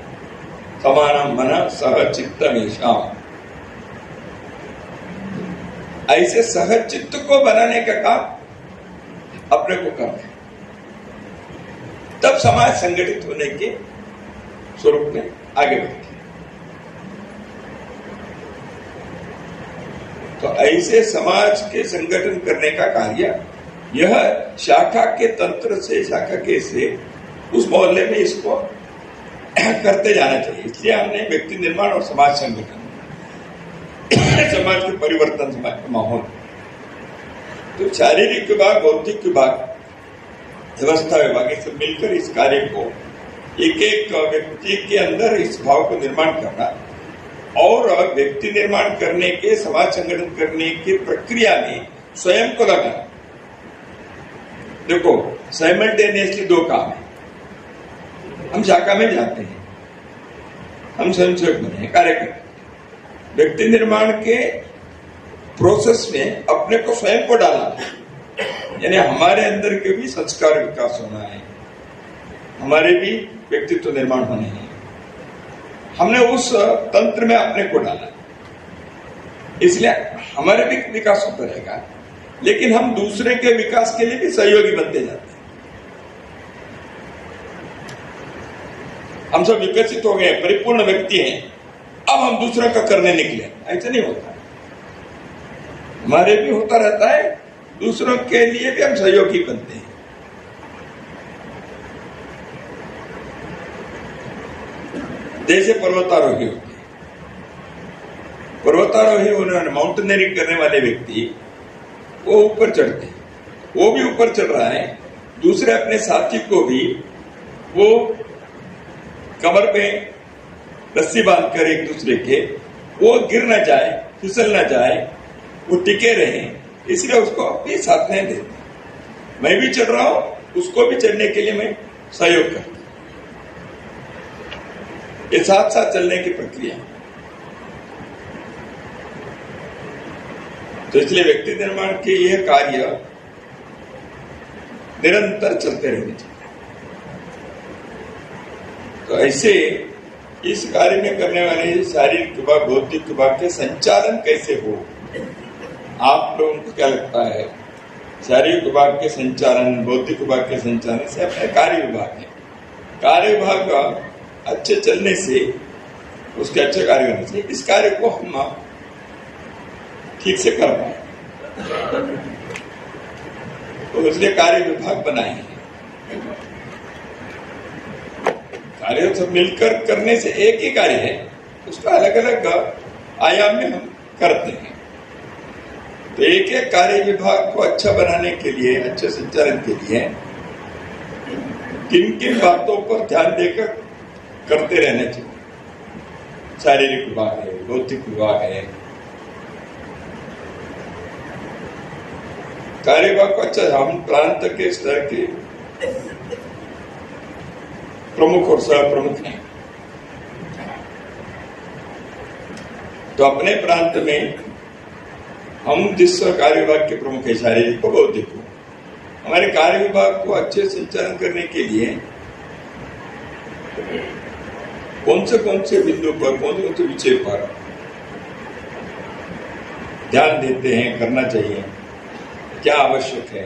समानम मन सह चित्तमेषाम। ऐसे सहज चित्त को बनाने का काम अपने को करना है, तब समाज संगठित होने के स्वरूप में आगे बढ़ते। तो ऐसे समाज के संगठन करने का कार्य यह शाखा के तंत्र से, शाखा के से उस मोहल्ले में इसको करते जाना चाहिए। इसलिए हमने व्यक्ति निर्माण और समाज संगठन, समाज के परिवर्तन, समाज का माहौल, तो शारीरिक विभाग, बौद्धिक विभाग, व्यवस्था विभाग, ये सब मिलकर इस कार्य को एक एक व्यक्ति के अंदर इस भाव को निर्माण करना और व्यक्ति निर्माण करने के, समाज संगठन करने की प्रक्रिया में स्वयं को लगाना। देखो साइमल्टेनियसली 2 काम है। हम शाखा में जाते हैं, हम स्वयंसेवक बने, कार्य करते हैं, व्यक्ति निर्माण के प्रोसेस में अपने को स्वयं को डालना, यानी हमारे अंदर के भी संस्कार विकास होना है, हमारे भी व्यक्तित्व निर्माण होने हैं। हमने उस तंत्र में अपने को डाला, इसलिए हमारे भी विकास होता रहेगा, लेकिन हम दूसरे के विकास के लिए भी सहयोगी बनते जाते हैं। हम सब विकसित हो गए, परिपूर्ण व्यक्ति हैं, अब हम दूसरे का करने निकले, ऐसा नहीं होता। हमारे भी होता रहता है, दूसरों के लिए भी हम सहयोगी बनते हैं। जैसे पर्वतारोही होते हैं, पर्वतारोही उन्होंने माउंटेनियरिंग करने वाले व्यक्ति वो ऊपर चढ़ते हैं, वो भी ऊपर चढ़ रहा है, दूसरे अपने साथी को भी वो कमर पे रस्सी बांधकर एक दूसरे के, वो गिर न जाए, फिसल न जाए, वो टिके रहे, इसलिए उसको भी साथ में देते। मैं भी चढ़ रहा हूं, उसको भी चढ़ने के लिए मैं सहयोग करता हूं। ये साथ साथ चलने की प्रक्रिया। तो इसलिए व्यक्ति निर्माण के यह कार्य निरंतर चलते रहने चाहिए। तो ऐसे इस कार्य में करने वाले शारीरिक विभाग, बौद्धिक विभाग के संचालन कैसे हो, आप लोगों को क्या लगता है? शारीरिक विभाग के संचालन, बौद्धिक विभाग के संचालन से अपने कार्य विभाग है, कार्य विभाग का अच्छे चलने से उसके अच्छे कार्य करने से इस कार्य को हम ठीक से कर पाए, तो इसलिए कार्य विभाग बनाए हैं। कार्य सब मिलकर करने से एक ही कार्य है, उसका अलग अलग आयाम में हम करते हैं। तो एक एक कार्य विभाग को अच्छा बनाने के लिए, अच्छे संचालन के लिए किन किन बातों पर ध्यान देकर करते रहना चाहिए। शारीरिक विभाग है, भौतिक विभाग है, कार्यभाग को अच्छा। हम प्रांत के स्तर के प्रमुख और सह प्रमुख हैं, तो अपने प्रांत में हम जिस कार्य विभाग के प्रमुख है, शारीरिक को बौद्धिक को, हमारे कार्य विभाग को अच्छे संचालन करने के लिए कौन से बिंदु पर, कौन से विषय पर ध्यान देते हैं, करना चाहिए, क्या आवश्यक है।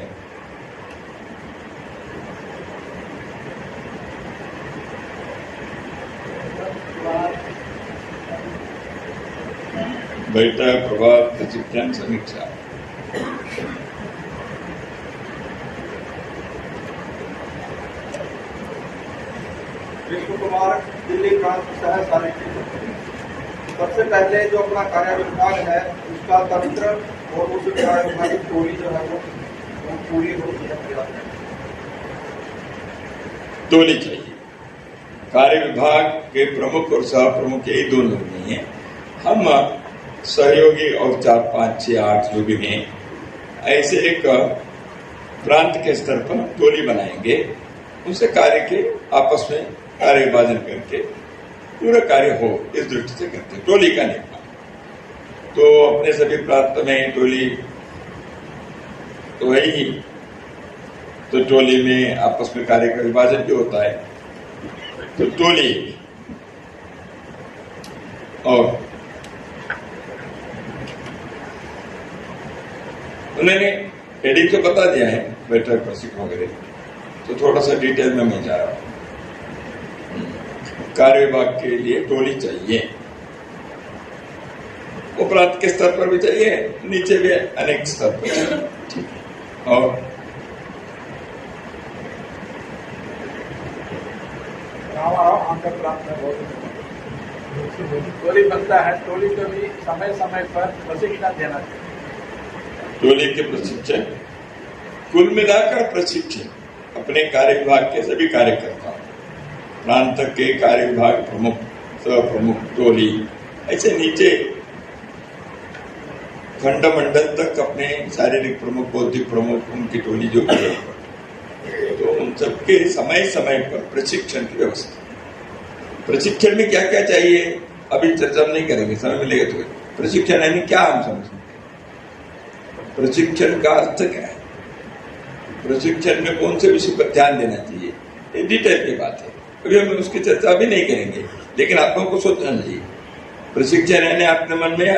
बैठक, प्रभाव, प्रशिक्षण, समीक्षा। विष्णु कुमार, दिल्ली प्रांत शहर साहित्य। सबसे पहले जो अपना कार्य विभाग है उसका तंत्र और उस कार्य विभाग की टोली जो है वो पूरी होती है। टोली चाहिए। कार्य विभाग के प्रमुख और सह प्रमुख यही दोनों नहीं है। हम सहयोगी और 4, 5, 6, 8 जो भी हैं, ऐसे एक प्रांत के स्तर पर टोली बनाएंगे। उनसे कार्य के आपस में कार्य विभाजन करके पूरा कार्य हो, इस दृष्टि से करते हैं टोली का निर्माण। तो अपने सभी प्रांत में टोली तो वही, तो टोली में आपस में कार्य का विभाजन भी होता है। तो टोली और उन्होंने हेडिंग तो बता दिया है, बैठक, प्रशिक्षण वगैरह, तो थोड़ा सा डिटेल में मैं जा रहा हूं। कार्य विभाग के लिए टोली चाहिए, उपरांत के स्तर पर भी चाहिए, नीचे भी अनेक स्तर पर चाहिए। और टोली बनता है, टोली को भी समय समय पर प्रशिक्षण देना चाहिए। टोली के प्रशिक्षण, कुल मिलाकर प्रशिक्षण अपने कार्य विभाग के सभी कार्यकर्ता, प्रांत के कार्य विभाग प्रमुख, सह प्रमुख, टोली, ऐसे नीचे खंड मंडल तक अपने शारीरिक प्रमुख, बौद्धिक प्रमुख, उनकी टोली जो है, तो उन सबके समय समय पर प्रशिक्षण की व्यवस्था। प्रशिक्षण में क्या क्या चाहिए अभी चर्चा नहीं करेंगे, समय मिलेगा तो। प्रशिक्षण यानी क्या हम समझते हैं, प्रशिक्षण का अर्थ क्या है, प्रशिक्षण में कौन से विषय पर ध्यान देना चाहिए, ये डिटेल की बात है। अभी हम उसकी चर्चा भी नहीं करेंगे, लेकिन आप लोगों को सोचना चाहिए। प्रशिक्षण यानी अपने मन में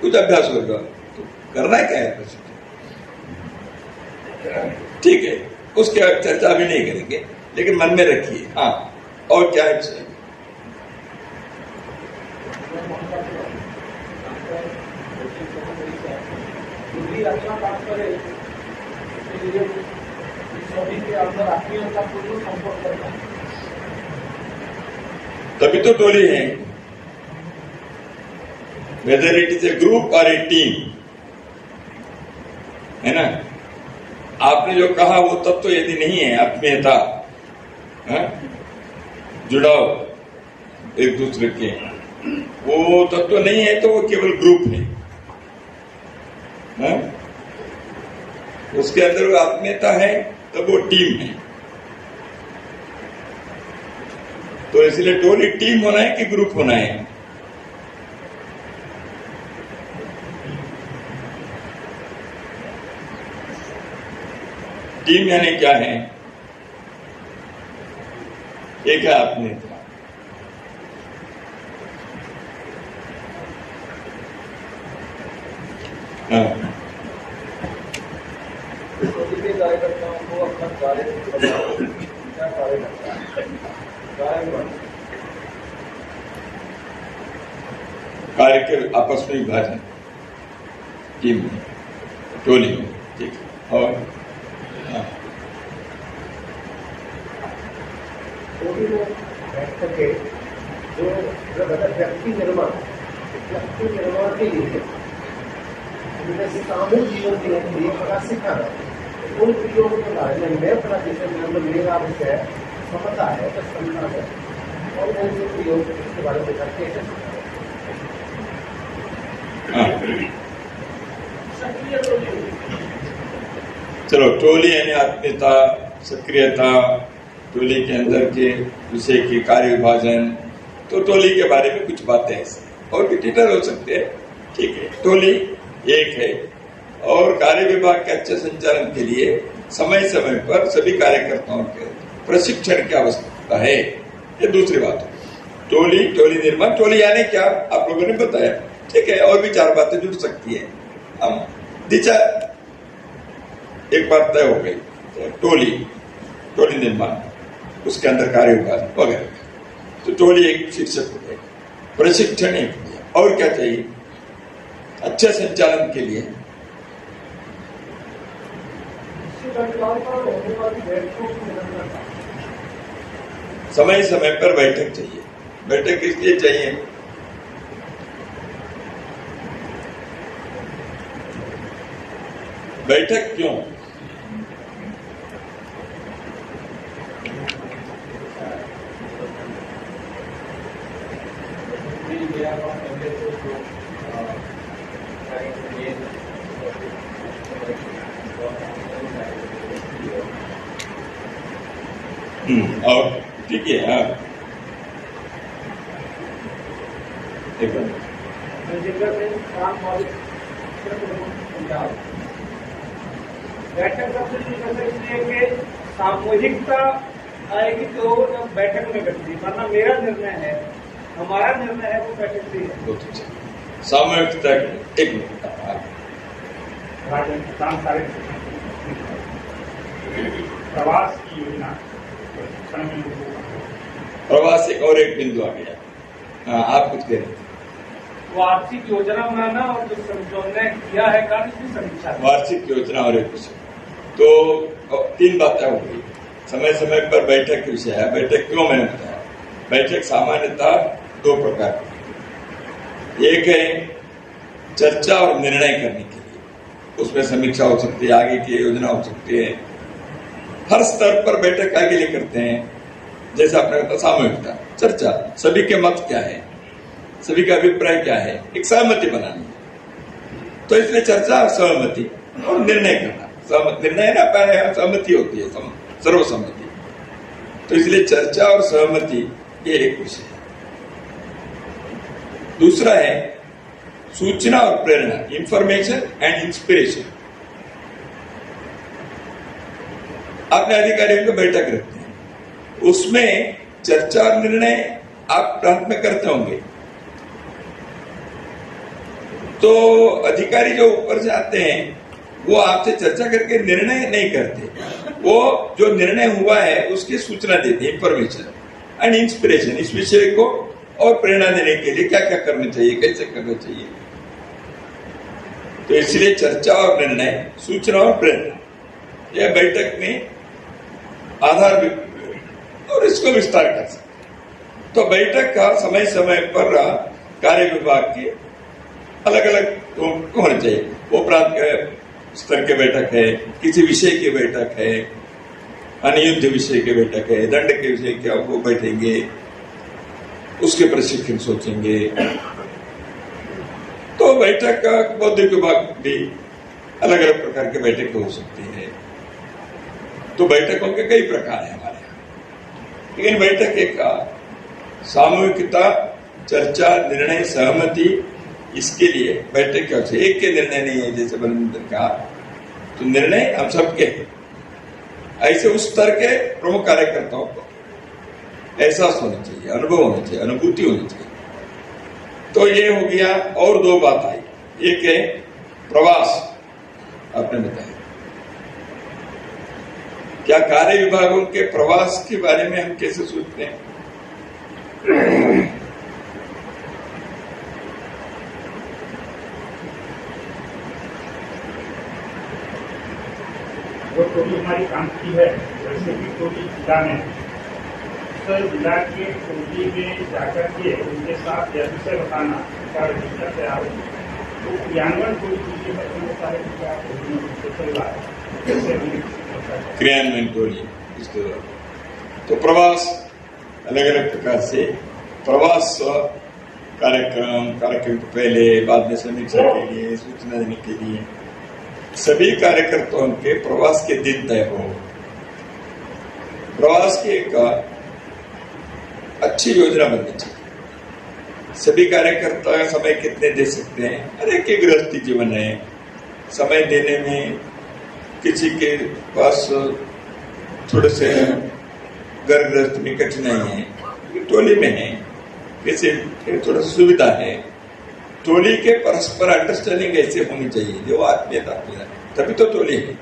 कुछ अभ्यास होगा, तो करना क्या है प्रशिक्षण, ठीक है, उसकी चर्चा भी नहीं करेंगे, लेकिन मन में रखिए। हाँ, और क्या है विषय? रक्षा प्राप्त करे इसके लिए सभी के अंदर आत्मीय का पूर्ण संपर्क करना, तभी तो टोली है। Whether it is a group और ए टीम, है ना। आपने जो कहा वो तत्व यदि नहीं है, आत्मीयता, जुड़ाव एक दूसरे के, वो तत्व नहीं है, तो वो केवल ग्रुप है। उसके अंदर वो आत्मीयता है, तब वो टीम है। तो इसलिए टोली टीम होना है कि ग्रुप होना है? टीम यानी क्या है? एक है आत्मीयता, कार्यकर्ताओं को अपना कार्य क्या कार्य करता है, कार्य के आपस में विभाजन, टीम में, टोली में, ठीक है। और टोली में बैठ करके जो व्यक्ति निर्माण के लिए सामूहिक जीवन जीने के लिए प्रकाश सिखाना, उन चीजों के बारे में मैं अपना जैसे मेरा विषय क्षमता है, क्षमता है और उनसे प्रयोग इसके बारे में करते हैं। चलो, टोली यानी आत्मीयता, सक्रियता, टोली के अंदर के विषय की कार्य विभाजन, तो टोली के बारे में कुछ बातें ऐसी और भी डिटेल हो सकते हैं। ठीक है, टोली एक है और कार्य विभाग के अच्छे संचालन के लिए समय समय पर सभी कार्यकर्ताओं के प्रशिक्षण की आवश्यकता है, ये दूसरी बात है। टोली निर्माण, टोली यानी क्या आप लोगों ने बताया। ठीक है, और भी 4 बातें जुड़ सकती है। हम दिशा एक बात तय हो गई, टोली निर्माण, उसके अंदर कार्य विभाग वगैरह, तो टोली एक शीर्षक हो गया, प्रशिक्षण एक हो गया। और क्या चाहिए अच्छे संचालन के लिए? समय समय पर बैठक चाहिए। बैठक किस लिए चाहिए? बैठक क्यों? और ठीक है, हाँ, एक बैठक सबसे इसलिए कि सामूहिकता आएगी तो जब बैठक में करती, वरना मेरा निर्णय है, हमारा निर्णय है, वो बैठक भी है। बहुत अच्छा, सामूहिकता। एक मिनट, प्रवास की योजना, प्रवास एक और एक बिंदु आ गया। हाँ, आप कुछ कह रहे थे। वार्षिक योजना बनाना और जो हमने किया है कार्य की समीक्षा। वार्षिक योजना और एक विषय, तो 3 बातें हो गई। समय समय पर बैठक के विषय है। बैठक क्यों मैंने बताया? बैठक सामान्यतः 2 प्रकार की, एक है चर्चा और निर्णय करने के लिए, उसमें समीक्षा हो सकती है, आगे की योजना हो सकती है। हर स्तर पर बैठक आगे लिए करते हैं, जैसे आपने कहा सामूहिकता, चर्चा, सभी के मत क्या है, सभी का अभिप्राय क्या है, एक सहमति बनानी है। तो इसलिए चर्चा, सहमति और निर्णय करना। निर्णय ना पाए, सहमति होती है, सर्वसम्मति। तो इसलिए चर्चा और सहमति ये एक विषय है। दूसरा है सूचना और प्रेरणा, इंफॉर्मेशन एंड इंस्पिरेशन। आपने अधिकारियों को बैठक रखते हैं, उसमें चर्चा और निर्णय आप प्रांत में करते होंगे, तो अधिकारी जो ऊपर से आते हैं वो आपसे चर्चा करके निर्णय नहीं करते, वो जो निर्णय हुआ है उसकी सूचना देते हैं, इंफॉर्मेशन एंड इंस्पिरेशन। इस विषय को और प्रेरणा देने के लिए क्या क्या करना चाहिए, कैसे करना चाहिए। तो इसलिए चर्चा और निर्णय, सूचना और प्रेरणा, यह बैठक में आधार भी और इसको विस्तार कर सकते। तो बैठक का समय समय पर कार्य विभाग के अलग अलग होने चाहिए। वो प्रांत के स्तर के बैठक है, किसी विषय की बैठक है, अनुयुद्ध विषय की बैठक है, दंड के विषय क्या वो बैठेंगे, उसके प्रशिक्षण सोचेंगे। तो बैठक का बौद्धिक विभाग भी अलग अलग प्रकार की बैठक हो सकती है। तो बैठकों के कई प्रकार है हमारे यहाँ, लेकिन बैठक एक सामूहिकता, चर्चा, निर्णय, सहमति, इसके लिए बैठक क्या चाहिए। एक के निर्णय नहीं है, जैसे बलविंदर कहा, तो निर्णय हम सबके हैं। ऐसे उस स्तर के प्रमुख कार्यकर्ताओं को एहसास होना चाहिए, अनुभव होना चाहिए, अनुभूति होनी चाहिए। तो ये हो गया। और 2 बात आई, एक है प्रवास, आपने बताया। क्या कार्य विभागों के प्रवास के बारे में हम कैसे सोचते हैं? जो टोली हमारी काम की है, वैसे भी टोली जिला में, तो जिला के टोली में जाकर के उनके साथ यह विषय बताना, कार्य तैयार हो, तो क्रियान्वयन टोली बहुत सारे क्रियान्वयन टोली इसके तो प्रवास अलग अलग प्रकार से प्रवास कार्यक्रम के पहले बाद में समीक्षा के लिए, सूचना देने के लिए सभी कार्यकर्ताओं के प्रवास के दिन तय हो। प्रवास की एक अच्छी योजना बननी चाहिए। सभी कार्यकर्ता समय कितने दे सकते हैं? हर एक गृहस्थी जीवन है, समय देने में किसी के पास थोड़े से घर गृहस्थ में कठिनाई है, टोली में है, किसी थोड़ा सुविधा है। टोली के परस्पर अंडरस्टैंडिंग ऐसे होनी चाहिए जो आत्मीयता, तभी तो टोली है।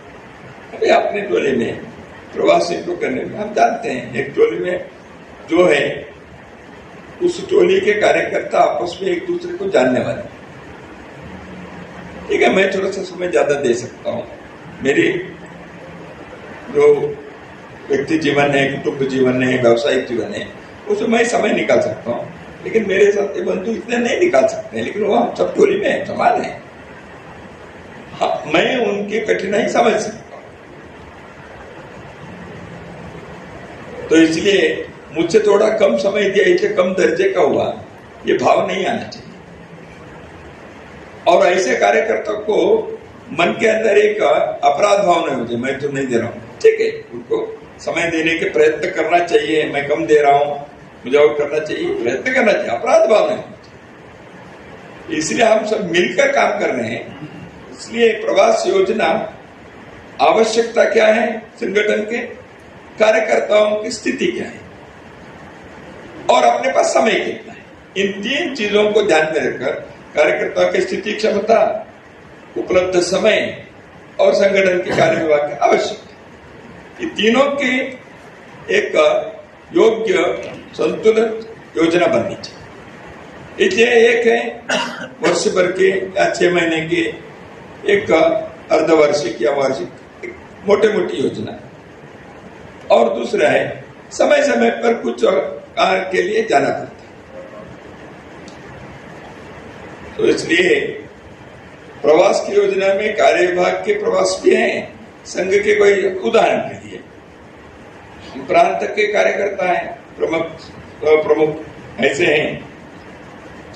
अभी अपने टोली में प्रवासी को करने में हम जानते हैं, एक टोली में जो है उस टोली के कार्यकर्ता आपस में एक दूसरे को जानने वाले। ठीक है, मैं थोड़ा सा समय ज्यादा दे सकता हूँ, मेरी जो व्यक्ति जीवन है, कुटुंब जीवन है, व्यावसायिक जीवन है, उसमें मैं समय निकाल सकता हूँ, लेकिन मेरे साथ ये बंधु इतने नहीं निकाल सकते हैं। लेकिन वो हम सब टोली में है, समान है। हाँ, मैं उनकी कठिनाई समझ सकता हूँ। तो इसलिए मुझसे थोड़ा कम समय दिया, इसलिए कम दर्जे का हुआ, ये भाव नहीं आना चाहिए। और ऐसे कार्यकर्ता को मन के अंदर एक अपराध भाव नहीं होती, मैं तो नहीं दे रहा हूं। ठीक है, उनको समय देने के प्रयत्न करना चाहिए, मैं कम दे रहा हूं, मुझे और करना चाहिए, प्रयत्न करना चाहिए, अपराध भाव नहीं। इसलिए हम सब मिलकर काम कर रहे हैं। इसलिए प्रवास योजना आवश्यकता क्या है, संगठन के कार्यकर्ताओं की स्थिति क्या है और अपने पास समय कितना है, इन तीन चीजों को ध्यान में रखकर कार्यकर्ताओं की स्थिति, क्षमता, उपलब्ध समय और संगठन के कार्य विभाग की आवश्यकता, ये तीनों की एक योग्य संतुलित योजना बननी चाहिए। इसलिए एक है वर्ष भर के या 6 महीने के, एक अर्धवार्षिक या वार्षिक मोटे मोटी योजना, और दूसरा है समय समय पर कुछ कार्य के लिए जाना पड़ता है। तो इसलिए प्रवास की योजना में कार्य विभाग के प्रवास भी हैं, संघ के कोई उदाहरण के लिए प्रांत के कार्यकर्ता हैं, प्रमुख ऐसे हैं,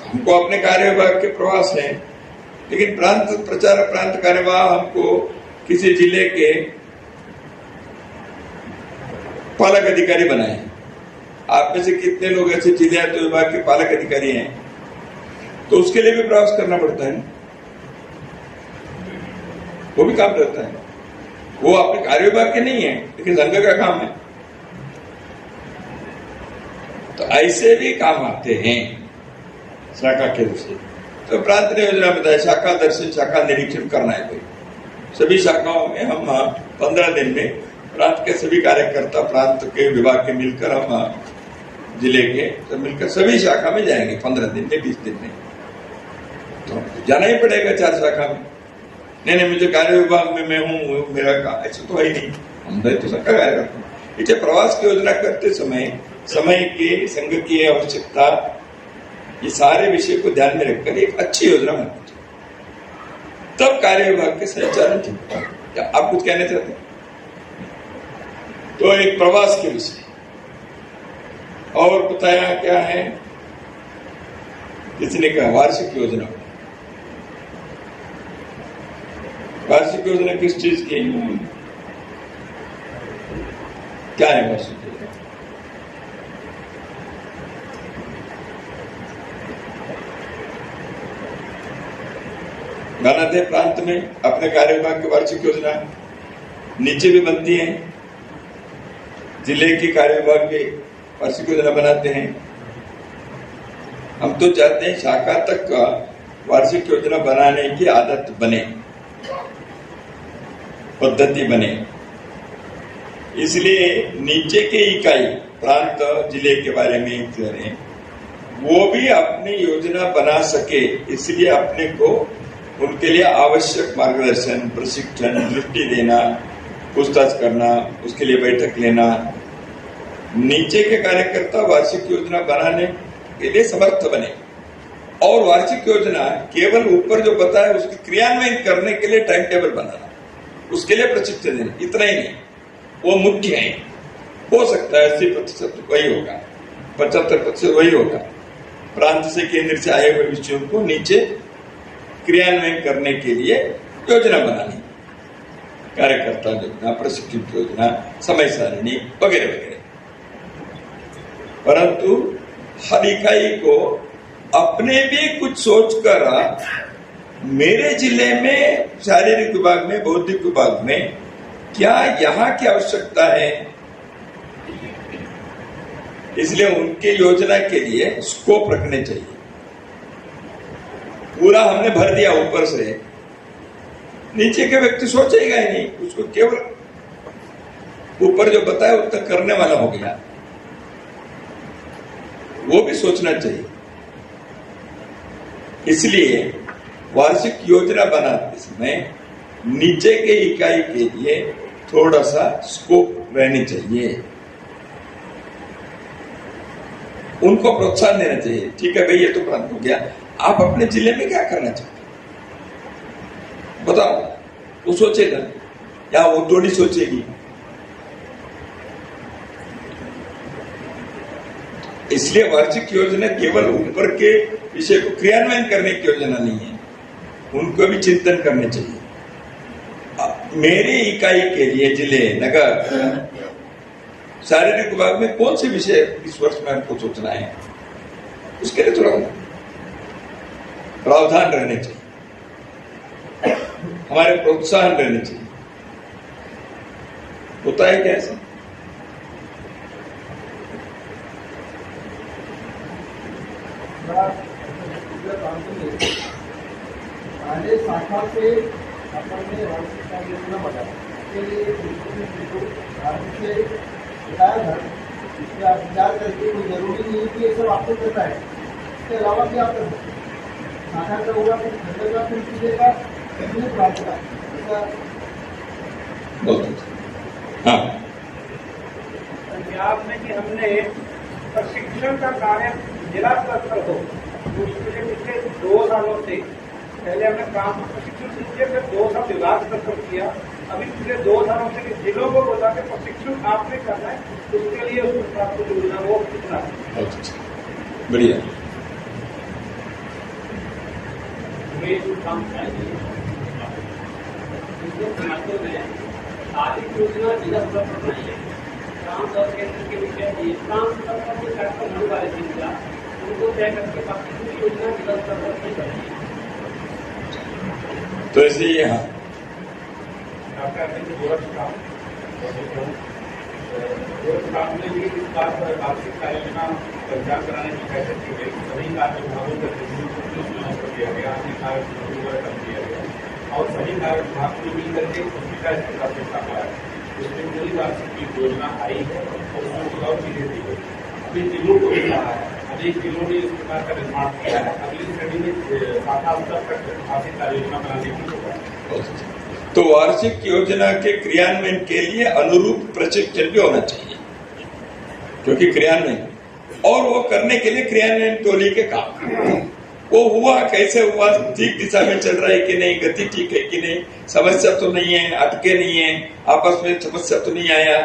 हमको अपने कार्य विभाग के प्रवास हैं, लेकिन प्रांत प्रचार प्रांत कार्यवाह हमको किसी जिले के पालक अधिकारी बनाए। आप में से कितने लोग ऐसे जिले विभाग के पालक अधिकारी हैं? तो उसके लिए भी प्रवास करना पड़ता है, वो भी काम रहता है। वो अपने कार्य विभाग के नहीं है, लेकिन संघ का काम है। तो ऐसे भी काम आते हैं शाखा के रूप से। तो प्रांत ने योजना बताया, शाखा दर्शन, शाखा निरीक्षण करना है। सभी शाखाओं में हम 15 दिन में प्रांत के सभी कार्यकर्ता प्रांत के विभाग के मिलकर हम जिले के तो मिलकर सभी शाखा में जाएंगे 15 दिन में, 20 दिन में। तो जाना ही पड़ेगा 4 शाखा में। नहीं, मुझे कार्य विभाग में मैं हूँ, मेरा काम ऐसा तो है ही नहीं, हम तो सबका कार्य करते हैं। इसलिए प्रवास की योजना करते समय के संघ की आवश्यकता, ये सारे विषय को ध्यान में रखकर एक अच्छी योजना बननी चाहिए, तब कार्य विभाग के संचालन ठीक है। क्या आप कुछ कहना चाहते हैं? तो एक प्रवास के विषय और बताया क्या है, किसी ने कहा वार्षिक योजना। वार्षिक योजना किस चीज की, क्या है वार्षिक योजना? बनाते प्रांत में अपने कार्य विभाग की वार्षिक योजना नीचे भी बनती है, जिले की कार्य विभाग भी वार्षिक योजना बनाते हैं। हम तो चाहते हैं शाखा तक का वार्षिक योजना बनाने की आदत बने, पद्धति बने। इसलिए नीचे के इकाई प्रांत जिले के बारे में करें, वो भी अपनी योजना बना सके, इसलिए अपने को उनके लिए आवश्यक मार्गदर्शन, प्रशिक्षण, दृष्टि देना, पूछताछ करना, उसके लिए बैठक लेना। नीचे के कार्यकर्ता वार्षिक योजना बनाने के लिए समर्थ बने, और वार्षिक योजना केवल ऊपर जो बताया उसकी क्रियान्वयन करने के लिए टाइम टेबल बनाना, उसके लिए प्रशिक्षण देना, इतना ही नहीं, वो मुख्य है। हो सकता है 80% वही होगा, 75% वही होगा। प्रांत से केंद्र से आए हुए विषयों को नीचे क्रियान्वयन करने के लिए योजना बनानी, कार्यकर्ता योजना, प्रशिक्षित योजना, समय सारिणी वगैरह वगैरह। परंतु हर इकाई को अपने भी कुछ सोचकर मेरे जिले में शारीरिक विभाग में, बौद्धिक विभाग में क्या यहाँ की आवश्यकता है, इसलिए उनके योजना के लिए स्कोप रखने चाहिए। पूरा हमने भर दिया ऊपर से, नीचे के व्यक्ति सोचेगा ही नहीं, उसको केवल ऊपर जो बताया उतना करने वाला हो गया, वो भी सोचना चाहिए। इसलिए वार्षिक योजना बनाते समय नीचे के इकाई के लिए थोड़ा सा स्कोप रहनी चाहिए, उनको प्रोत्साहन देना चाहिए। ठीक है भाई, ये तो प्रांत हो गया, आप अपने जिले में क्या करना चाहते बताओ, वो सोचेगा या वो टोली सोचेगी। इसलिए वार्षिक योजना केवल ऊपर के विषय को क्रियान्वयन करने की योजना नहीं है, उनको भी चिंतन करने चाहिए। मेरी इकाई के लिए जिले, नगर, शारीरिक विभाग में कौन से विषय इस वर्ष में हमको सोचना है, उसके लिए थोड़ा प्रावधान रहने चाहिए, हमारे प्रोत्साहन रहने चाहिए। होता है क्या ऐसा? पहले शाखा से अपन ने वार्षिक कार्य योजना बनाया, इसके लिए से बताया था, इसके आप विचार करके कोई जरूरी नहीं कि ये सब आपको करना है, इसके अलावा भी आप करना है। शाखा का होगा फिर खंड का, फिर किसी का, फिर प्रांत का, हाँ, पंजाब में कि हमने प्रशिक्षण का कार्य जिला स्तर पर हो, तो उसके लिए पिछले 2 सालों से पहले हमने प्रांत प्रशिक्षण किया, फिर 2 साल विभाग स्तर पर किया। अभी पिछले 2 सालों से जिलों को बोला कि प्रशिक्षण आपने करना है, उसके लिए उस प्राप्त योजना वो कितना है। बढ़िया। आर्थिक योजना जिला स्तर पर नहीं है, प्रांत और केंद्र के विषय प्रांत स्तर पर जो कार्यक्रम होने वाले जिला उनको तय करके बाकी पूरी योजना जिला स्तर पर नहीं करनी है। तो ऐसे ही हाँ, में भी इस बात पर वार्षिक कार्ययोजना संचार कराने की कैसे की गई, सभी कार्य विभागों का किया गया, अन्य कार्य कर दिया गया और सभी कार्य विभाग को मिल करके उसी का स्थापना है। उसमें पूरी वार्षिक योजना आई है और उसमें और चीजें दी गई। अभी जिलों को मिल रहा है, अनेक जिलों ने इस प्रकार का निर्माण किया है। अगली श्रेणी में शाखा स्तर तक वार्षिक कार्य योजना बनाने की होगा। तो वार्षिक योजना के क्रियान्वयन के लिए अनुरूप प्रशिक्षण भी होना चाहिए, क्योंकि क्रियान्वयन और वो करने के लिए क्रियान्वयन टोली के काम, वो हुआ कैसे हुआ, ठीक दिशा में चल रहा है कि नहीं, गति ठीक है कि नहीं, समस्या तो नहीं है, अटके नहीं है, आपस में समस्या तो नहीं आया,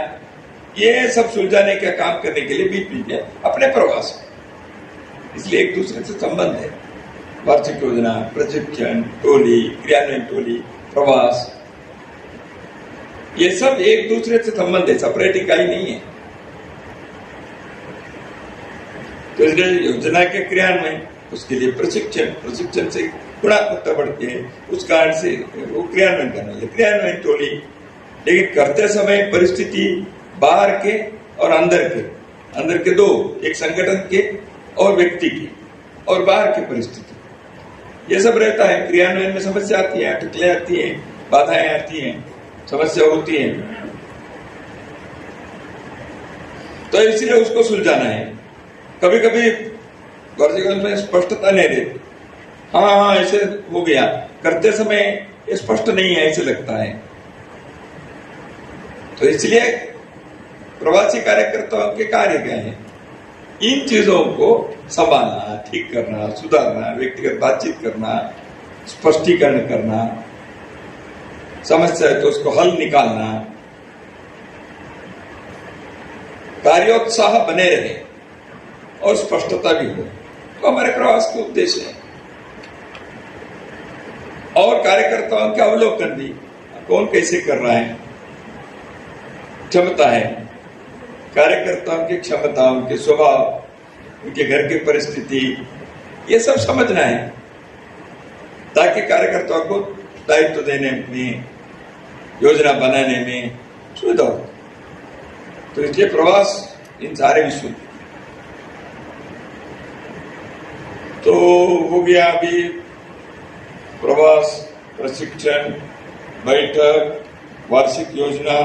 ये सब सुलझाने का काम करने के लिए बीच बीच में अपने प्रवास। इसलिए एक दूसरे से संबंध है, वार्षिक योजना, प्रशिक्षण टोली, क्रियान्वयन टोली, प्रवास, ये सब एक दूसरे से संबंध है, सेपरेट इकाई नहीं है। तो इसलिए योजना के क्रियान्वयन, उसके लिए प्रशिक्षण, प्रशिक्षण से गुणात्मकता बढ़ती है, उस कारण से वो क्रियान्वयन करने लगे, क्रियान्वयन टोली। लेकिन करते समय परिस्थिति बाहर के और अंदर के दो, एक संगठन के और व्यक्ति की और बाहर की परिस्थिति, ये सब रहता है। क्रियान्वयन में समस्या आती है, अटकलें आती है, बाधाएं आती हैं, समस्या होती है, तो इसलिए उसको सुलझाना है। कभी कभी वार्षिक में स्पष्टता नहीं रहती, हाँ ऐसे हो गया, करते समय स्पष्ट नहीं है ऐसे लगता है। तो इसलिए प्रवासी कार्यकर्ताओं के कार्य क्या है, इन चीजों को संभालना, ठीक करना, सुधारना, व्यक्तिगत बातचीत करना, स्पष्टीकरण करना, समस्या है तो उसको हल निकालना, कार्योत्साह बने रहे और स्पष्टता भी हो, तो हमारे प्रवास के उद्देश्य है। और कार्यकर्ताओं के अवलोकन भी, कौन कैसे कर रहा है, क्षमता है, कार्यकर्ताओं की क्षमता, उनके स्वभाव, उनके घर की परिस्थिति, ये सब समझना है ताकि कार्यकर्ताओं को दायित्व देने में, योजना बनाने में सुविधा हो। तो इसलिए प्रवास इन सारे विषयों तो हो गया। अभी प्रवास, प्रशिक्षण, बैठक, वार्षिक योजना,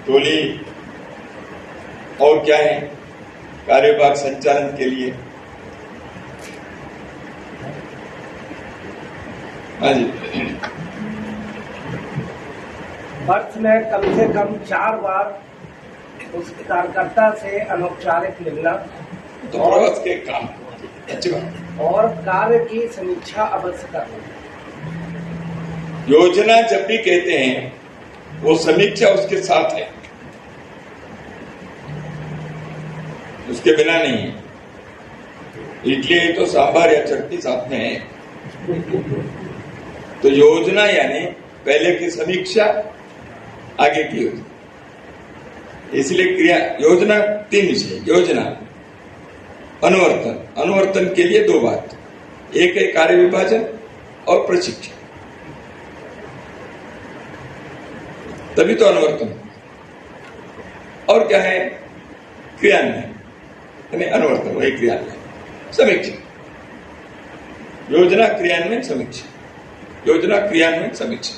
टोली, और क्या है कार्यभाग संचालन के लिए। हाँ जी, वर्ष में कम से कम 4 बार उस कार्यकर्ता से अनौपचारिक मिलना तो प्रवास के काम अच्छी बात। और कार्य की समीक्षा अवश्य करना। योजना जब भी कहते हैं वो समीक्षा उसके साथ है, उसके बिना नहीं है। इडली तो सांभर या चटनी साथ में है। तो योजना यानी पहले की समीक्षा, आगे की योजना। इसलिए क्रिया योजना 3 विषय, योजना, अनुवर्तन। अनुवर्तन के लिए 2 बात, एक है कार्य विभाजन और प्रशिक्षण, तभी तो अनुवर्तन। और क्या है क्रियान्वयन, यानी अनुवर्तन वही क्रियान्वयन, समीक्षा। योजना क्रियान्वयन समीक्षा, योजना क्रियान्वयन समीक्षा।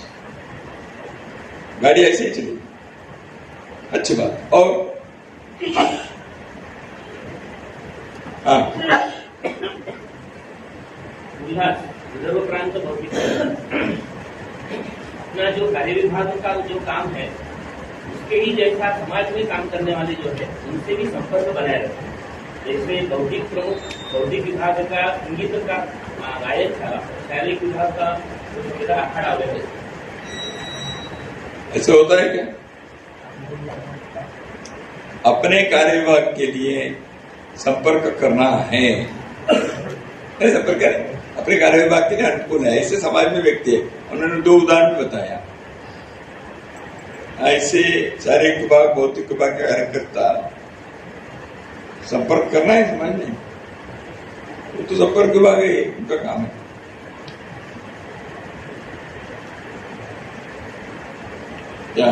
गाड़ी ऐसे ही चलेगी, अच्छी बात। और हाँ, रिजर्व प्रांत भौतिक अपना जो कार्य विभाग का जो काम है उसके ही जैसा समाज में काम करने वाले जो है उनसे भी संपर्क बनाए रखें। जैसे बौद्धिक प्रमुख बौद्धिक विभाग का संगीत का गायक था, शारीरिक विभाग का अखाड़ा वगैरह, ऐसे होता है क्या? अपने कार्य विभाग के लिए संपर्क करना है, संपर्क करें, अपने कार्य विभाग के लिए अनुकूल है, ऐसे समाज में व्यक्ति है। उन्होंने 2 उदाहरण बताया। ऐसे शारीरिक विभाग, भौतिक विभाग के कार्यकर्ता संपर्क करना है समाज में, वो तो संपर्क विभाग है, उनका काम है। क्या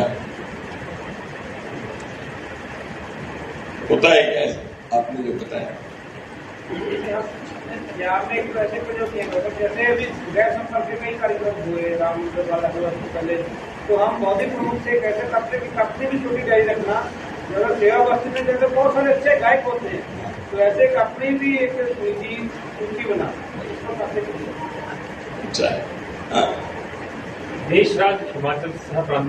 होता है क्या ऐसा? आपने जो बताया आपने एक ऐसे जो जैसे अभी गैर संपर्क में ही कार्यक्रम हुए राम पहले, तो हम बौद्धिक प्रमुख से कैसे अपनी भी छोटी डायरी रखना। अगर सेवा बस्ती में जैसे बहुत सारे अच्छे गायक होते हैं, तो ऐसे एक अपनी भी एक सूची बना, इसको करने के लिए। अच्छा, देश राज्य हिमाचल सह प्रांत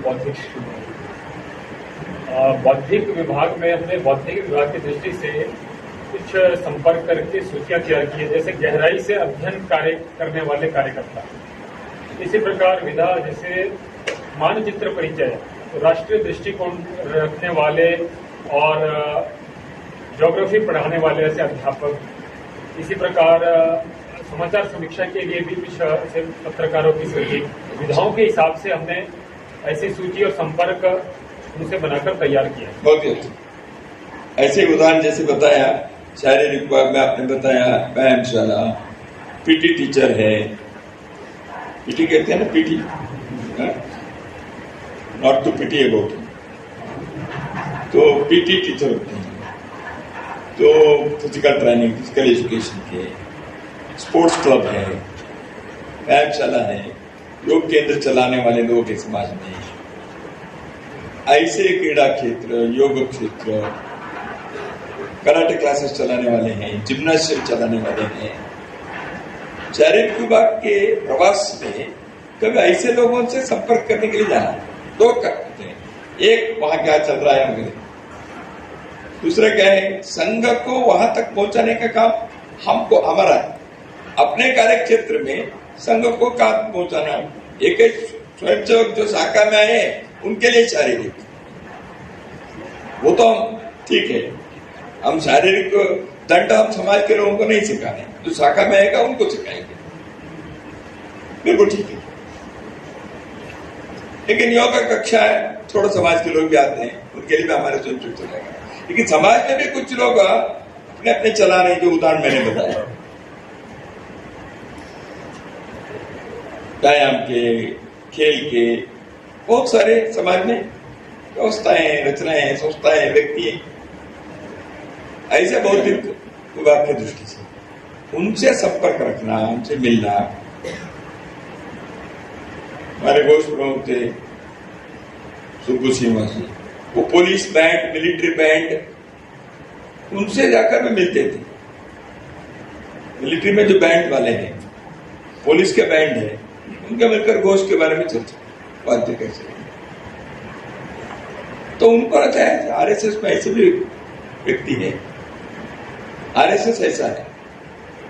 बौद्धिक विभाग में अपने बौद्धिक विभाग की दृष्टि से कुछ संपर्क करके सूचियां तैयार की है, जैसे गहराई से अध्ययन कार्य करने वाले कार्यकर्ता। इसी प्रकार विधा जैसे मानचित्र परिचय, राष्ट्रीय दृष्टिकोण रखने वाले और ज्योग्राफी पढ़ाने वाले ऐसे अध्यापक। इसी प्रकार समाचार समीक्षा के लिए भी कुछ ऐसे पत्रकारों की सूची, विधाओं के हिसाब से हमने ऐसी सूची और संपर्क उनसे बनाकर तैयार किया। बहुत ही अच्छा। ऐसे उदाहरण जैसे बताया, शारीरिक विभाग में आपने बताया व्यायामशाला, पीटी टीचर है, पीटी कहते हैं ना, PT, not to PT about, तो पीटी टीचर होते हैं। तो फिजिकल ट्रेनिंग, फिजिकल एजुकेशन के, स्पोर्ट्स क्लब है, व्यायामशाला है, योग केंद्र चलाने वाले लोग हैं समाज में। ऐसे क्रीड़ा क्षेत्र, योग क्षेत्र, कराटे क्लासेस चलाने वाले हैं, जिम्नास्टिक चलाने वाले हैं। शारीरिक विभाग के प्रवास में कभी ऐसे लोगों से संपर्क करने के लिए जाना, 2 करते हैं। एक, वहां क्या चल रहा है वगैरह, दूसरा क्या है, संघ को वहां तक पहुंचाने का काम हमको, हमारा है। अपने कार्य क्षेत्र में संघ को काम पहुंचाना। एक स्वयंसेवक जो शाखा में आए उनके लिए शारीरिक, वो तो ठीक है, हम शारीरिक दंड हम समाज के लोगों को नहीं सिखाने, जो शाखा में आएगा उनको सिखाएंगे, बिल्कुल ठीक है। लेकिन योगा कक्षा है, थोड़ा समाज के लोग भी आते हैं, उनके लिए भी हमारे स्वयं चलेगा। लेकिन समाज में भी कुछ लोग अपने अपने चला रहे, जो उदाहरण मैंने बताया, व्यायाम के, खेल के, बहुत सारे समाज में व्यवस्थाएं, रचनाएं, संस्थाएं, व्यक्ति ऐसे बौद्धिक विभाग की दृष्टि से उनसे संपर्क रखना, उनसे मिलना। हमारे घोष प्रमुख थे सुब्बू सिंह जी, वो पुलिस बैंड, मिलिट्री बैंड, उनसे जाकर भी मिलते थे। मिलिट्री में जो बैंड वाले हैं, पुलिस के बैंड है, उनके मिलकर घोष के बारे में चर्चा बातें कैसे, तो उनको रहता है आरएसएस में ऐसे भी व्यक्ति है, आरएसएस ऐसा है,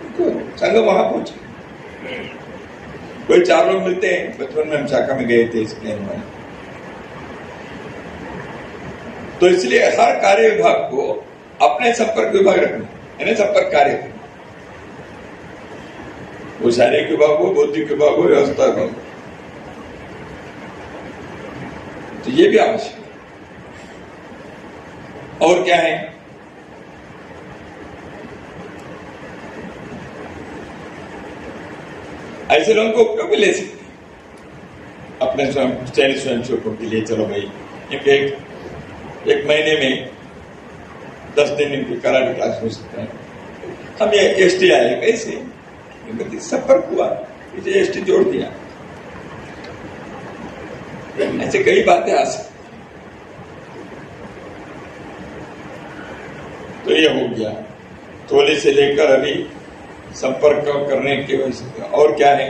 उनको संघ वहां पहुंचे। कोई 4 लोग मिलते हैं, बचपन में हम शाखा में गए थे इसके में, तो इसलिए हर कार्य विभाग को अपने संपर्क विभाग रखना, यानी संपर्क कार्य, वो शारीरिक विभाग हो, बौद्धिक विभाग हो, व्यवस्था विभाग हो, तो ये भी आवश्यक है। और क्या है, ऐसे लोगों को उपयोग भी ले सकते हैं अपने चयनित स्वयंसेवकों के लिए। चलो भाई, एक महीने में 10 दिन इनकी कराटे क्लास हो सकता है। हम ये एसटी आए, कैसे संपर्क हुआ, इसे एसटी जोड़ दिया, ऐसे कई बातें आ सकती। तो ये हो गया टोले से लेकर अभी संपर्क करने की वजह से। और क्या है,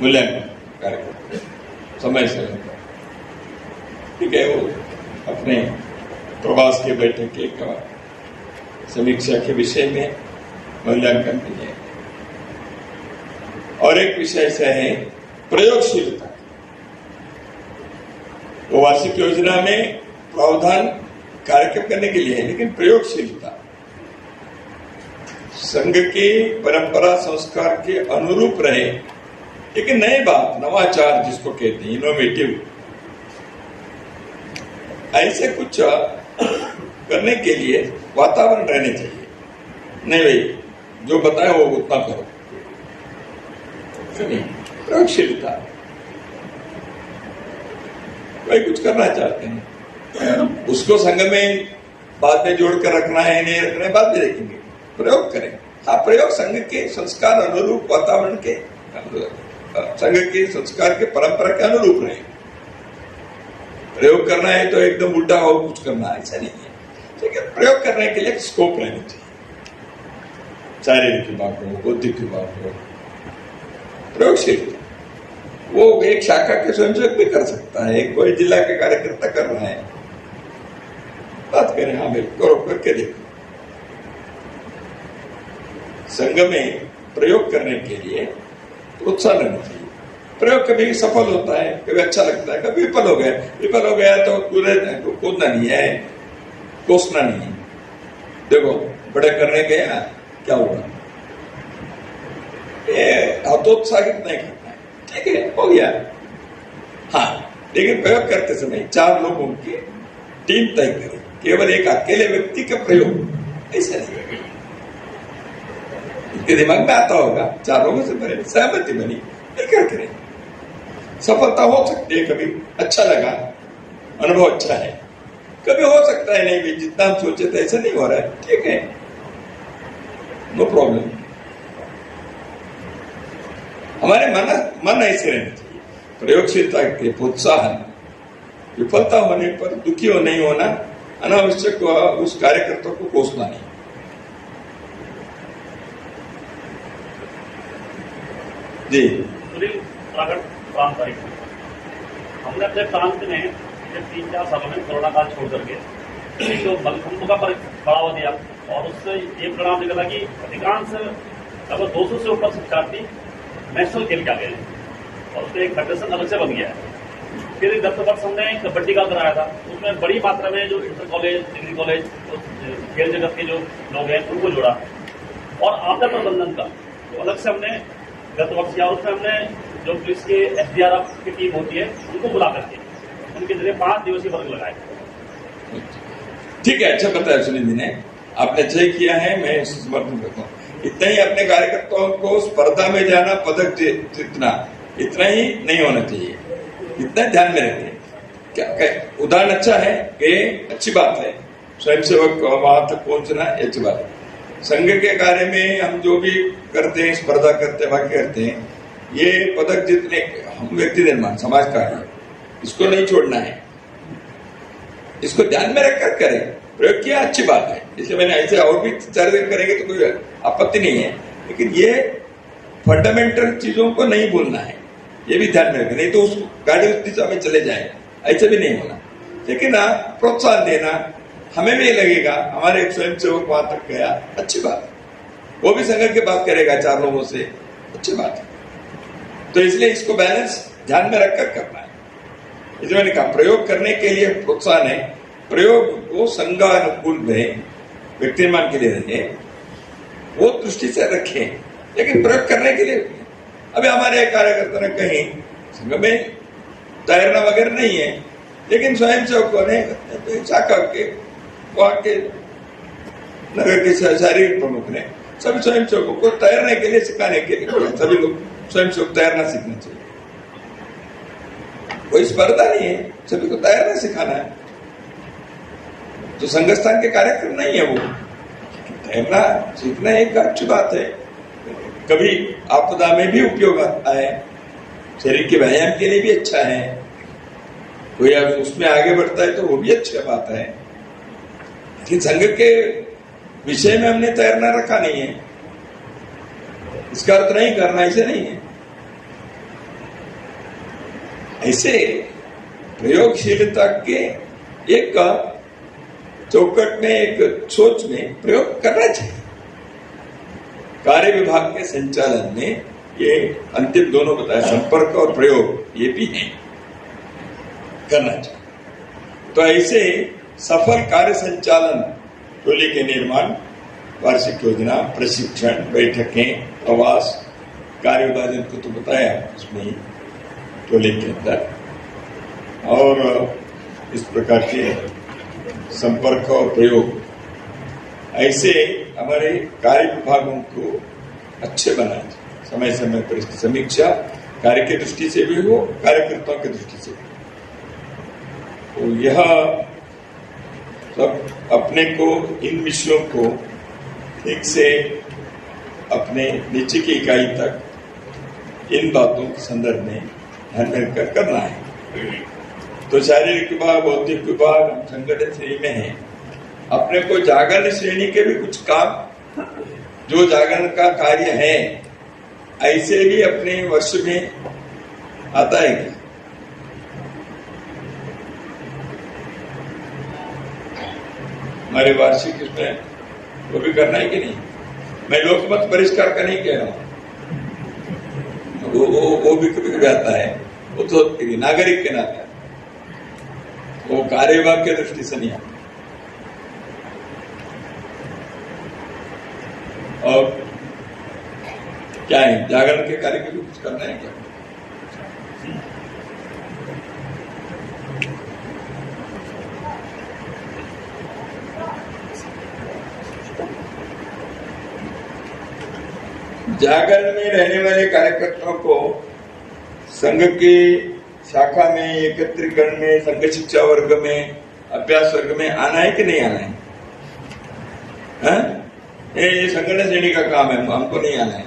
मूल्यांकन कार्यक्रम समय से, ठीक है, वो अपने प्रवास के बैठक के समीक्षा के विषय में मूल्यांकन के लिए। और एक विषय से है प्रयोगशीलता। वो वार्षिक योजना में प्रावधान कार्यक्रम करने के लिए है, लेकिन प्रयोगशीलता संघ की परंपरा संस्कार के अनुरूप रहे, लेकिन नई बात, नवाचार जिसको कहते हैं, इनोवेटिव, ऐसे कुछ करने के लिए वातावरण रहने चाहिए। नहीं भाई, जो बताए वो उतना करो, प्रयोगशीलता। कोई कुछ करना चाहते हैं, उसको संघ में बाद में जोड़कर रखना है, नहीं रखना है, बाद में देखेंगे, प्रयोग करें। हाँ, प्रयोग संघ के संस्कार अनुरूप, वातावरण के संघ के संस्कार के परंपरा के अनुरूप रहे। प्रयोग करना है तो एकदम उल्टा हो कुछ करना, ऐसा नहीं है। ठीक है, प्रयोग करने के लिए स्कोप रहना चाहिए। शारीरिक विभाग हो, बौद्धिक विभाग हो, प्रयोगशील, वो एक शाखा के स्वयंसेवक भी कर सकता है, कोई जिला के कार्यकर्ता कर रहा है, बात करें, हाँ भाई करो, करके देखो। संघ में प्रयोग करने के लिए प्रोत्साहन रहना चाहिए। प्रयोग कभी सफल होता है, कभी अच्छा लगता है, कभी विफल हो गया। विफल हो गया तो कूदना नहीं है, कोसना नहीं है। देखो, बड़े करने गया, क्या हुआ, हतोत्साहित नहीं करना है, ठीक है, हो गया। हाँ, लेकिन प्रयोग करते समय 4 लोगों की टीम तय करें, केवल एक अकेले व्यक्ति का प्रयोग ऐसा नहीं। इनके दिमाग में आता होगा, 4 लोगों से बने, सहमति बनी, मिलकर करें। सफलता हो सकती है, कभी अच्छा लगा, अनुभव अच्छा है, कभी हो सकता है नहीं भी, जितना हम सोचे थे ऐसा नहीं हो रहा है, ठीक है, नो प्रॉब्लम। हमारे मन ऐसे रहना चाहिए, प्रयोगशीलता के प्रोत्साहन, विफलता होने पर दुखी हो नहीं होना, अनावश्यक उस कार्यकर्ता को कोसना नहीं। जी, हमने अपने प्रांत में 3-4 सालों में कोरोना काल छोड़ करके तो भूकंप का बढ़ावा दिया, और उससे ये परिणाम निकला कि अधिकांश लगभग 200 से ऊपर शिक्षार्थी नेशनल खेल के आ गए हैं, और उसमें एक फेडरेशन अलग से बन गया है। फिर गत वर्ष हमने कबड्डी का कराया था, उसमें बड़ी मात्रा में जो इंटर कॉलेज, डिग्री कॉलेज, खेल जगत के जो लोग हैं उनको जोड़ा। और आपदा प्रबंधन का तो अलग से हमने गत वर्ष किया, उसमें हमने जो पुलिस के SDRF की टीम होती है उनको बुला करके उनके जरिए 5 दिवसीय वर्ग लगाए। ठीक है, अच्छा बताया सुनील जी ने, आपने अच्छा किया है, मैं समर्थन करता हूँ। इतना ही अपने कार्यकर्ताओं को स्पर्धा में जाना, पदक जीतना, इतना ही नहीं होना चाहिए, इतना ध्यान में रखें। क्या उदाहरण अच्छा है कि अच्छी बात है, स्वयंसेवक वहां तक पहुंचना अच्छी बात है। संघ के कार्य में हम जो भी करते हैं, स्पर्धा करते हैं, बाकी करते हैं, ये पदक जीतने हम व्यक्ति निर्माण समाज का है, इसको नहीं छोड़ना है, इसको ध्यान में रखकर करें। प्रयोग किया अच्छी बात है, इसलिए मैंने ऐसे और भी 4 दिन करेंगे तो कोई आपत्ति नहीं है, लेकिन ये फंडामेंटल चीजों को नहीं भूलना है, ये भी ध्यान में रखें, नहीं तो उस गाड़ी उस दिशा में चले जाए, ऐसे भी नहीं होना। लेकिन प्रोत्साहन देना, हमें भी लगेगा हमारे एक स्वयंसेवक वहां तक गया, अच्छी बात है, वो भी संघ की बात करेगा 4 लोगों से, अच्छी बात है। तो इसलिए इसको बैलेंस ध्यान में रखकर करना है। इसलिए मैंने कहा प्रयोग करने के लिए प्रोत्साहन है, प्रयोग को संघानुकूल में व्यक्ति निर्माण के लिए रहे, वो दृष्टि से रखें, लेकिन प्रयोग करने के लिए। अभी हमारे कार्यकर्ता ने कहीं संघ में तैरना वगैरह नहीं है, लेकिन स्वयंसेवकों ने शाखा के वहां के नगर के शारीरिक प्रमुख ने सभी स्वयंसेवकों को तैरने के लिए सिखाने के लिए, सभी लोग स्वयंसेवक तैरना सीखना चाहिए। कोई स्पर्धा नहीं है, सभी को तैरना सिखाना है। तो संघस्थान के कार्यक्रम नहीं है वो, तैरना सीखना एक अच्छी बात है, कभी आपदा में भी उपयोग आता है, शरीर के व्यायाम के लिए भी अच्छा है, कोई अब उसमें आगे बढ़ता है तो वो भी अच्छी बात है। लेकिन संघ के विषय में हमने तैरना रखा नहीं है, इसका अर्थ नहीं करना, ऐसे नहीं है। ऐसे प्रयोगशीलता के एक चौकट में, एक सोच में प्रयोग करना चाहिए। कार्य विभाग के संचालन में ये अंतिम दोनों बताया, संपर्क और प्रयोग, ये भी है, करना चाहिए। तो ऐसे सफल कार्य संचालन, टोली के निर्माण, वार्षिक योजना, प्रशिक्षण, बैठकें, प्रवास, कार्य विभाजन को तो बताया उसमें ही टोली के अंदर, और इस प्रकार के संपर्क और प्रयोग, ऐसे हमारे कार्य विभागों को अच्छे बनाए, समय समय पर इसकी समीक्षा कार्य की दृष्टि से भी हो, कार्यकर्ताओं की दृष्टि से भी। तो यह सब अपने को, इन विषयों को ठीक से अपने नीचे की इकाई तक इन बातों के संदर्भ में ध्यान में रखकर करना है। तो शारीरिक विभाग, बौद्धिक विभाग, हम संगठन श्रेणी में हैं, अपने को जागरण श्रेणी के भी कुछ काम, जो जागरण का कार्य है, ऐसे भी अपने वर्ष में आता है क्या? हमारे वार्षिक इसमें वो भी करना है कि नहीं? मैं लोकमत परिष्कार का नहीं कह रहा हूं, वो भी कभी कभी आता है, वो तो नागरिक के नाते, वो कार्य विभाग की दृष्टि से नहीं आता। और क्या है, जागरण के कार्य के भी कुछ करना है क्या? जागरण में रहने वाले कार्यकर्ताओं को संघ की शाखा में, एकत्रीकरण में, संघ शिक्षा वर्ग में, अभ्यास वर्ग में आना है कि नहीं आना है? ये संगठन श्रेणी का काम है, हमको नहीं आना है,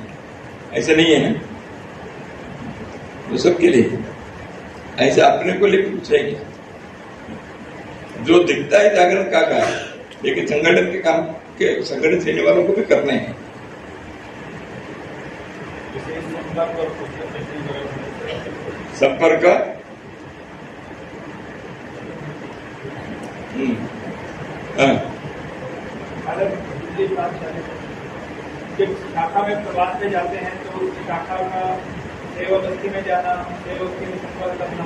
ऐसा नहीं है ना? तो सबके लिए ऐसे अपने को लेकर पूछ रहे क्या? जो दिखता है जागरण का है, लेकिन संगठन के काम के, संगठन श्रेणी वालों को भी करने हैं। संपर्क, जब शाखा में प्रवास में जाते हैं तो शाखा का सेवा बस्ती में जाना, सेवा बस्ती में संपर्क करना,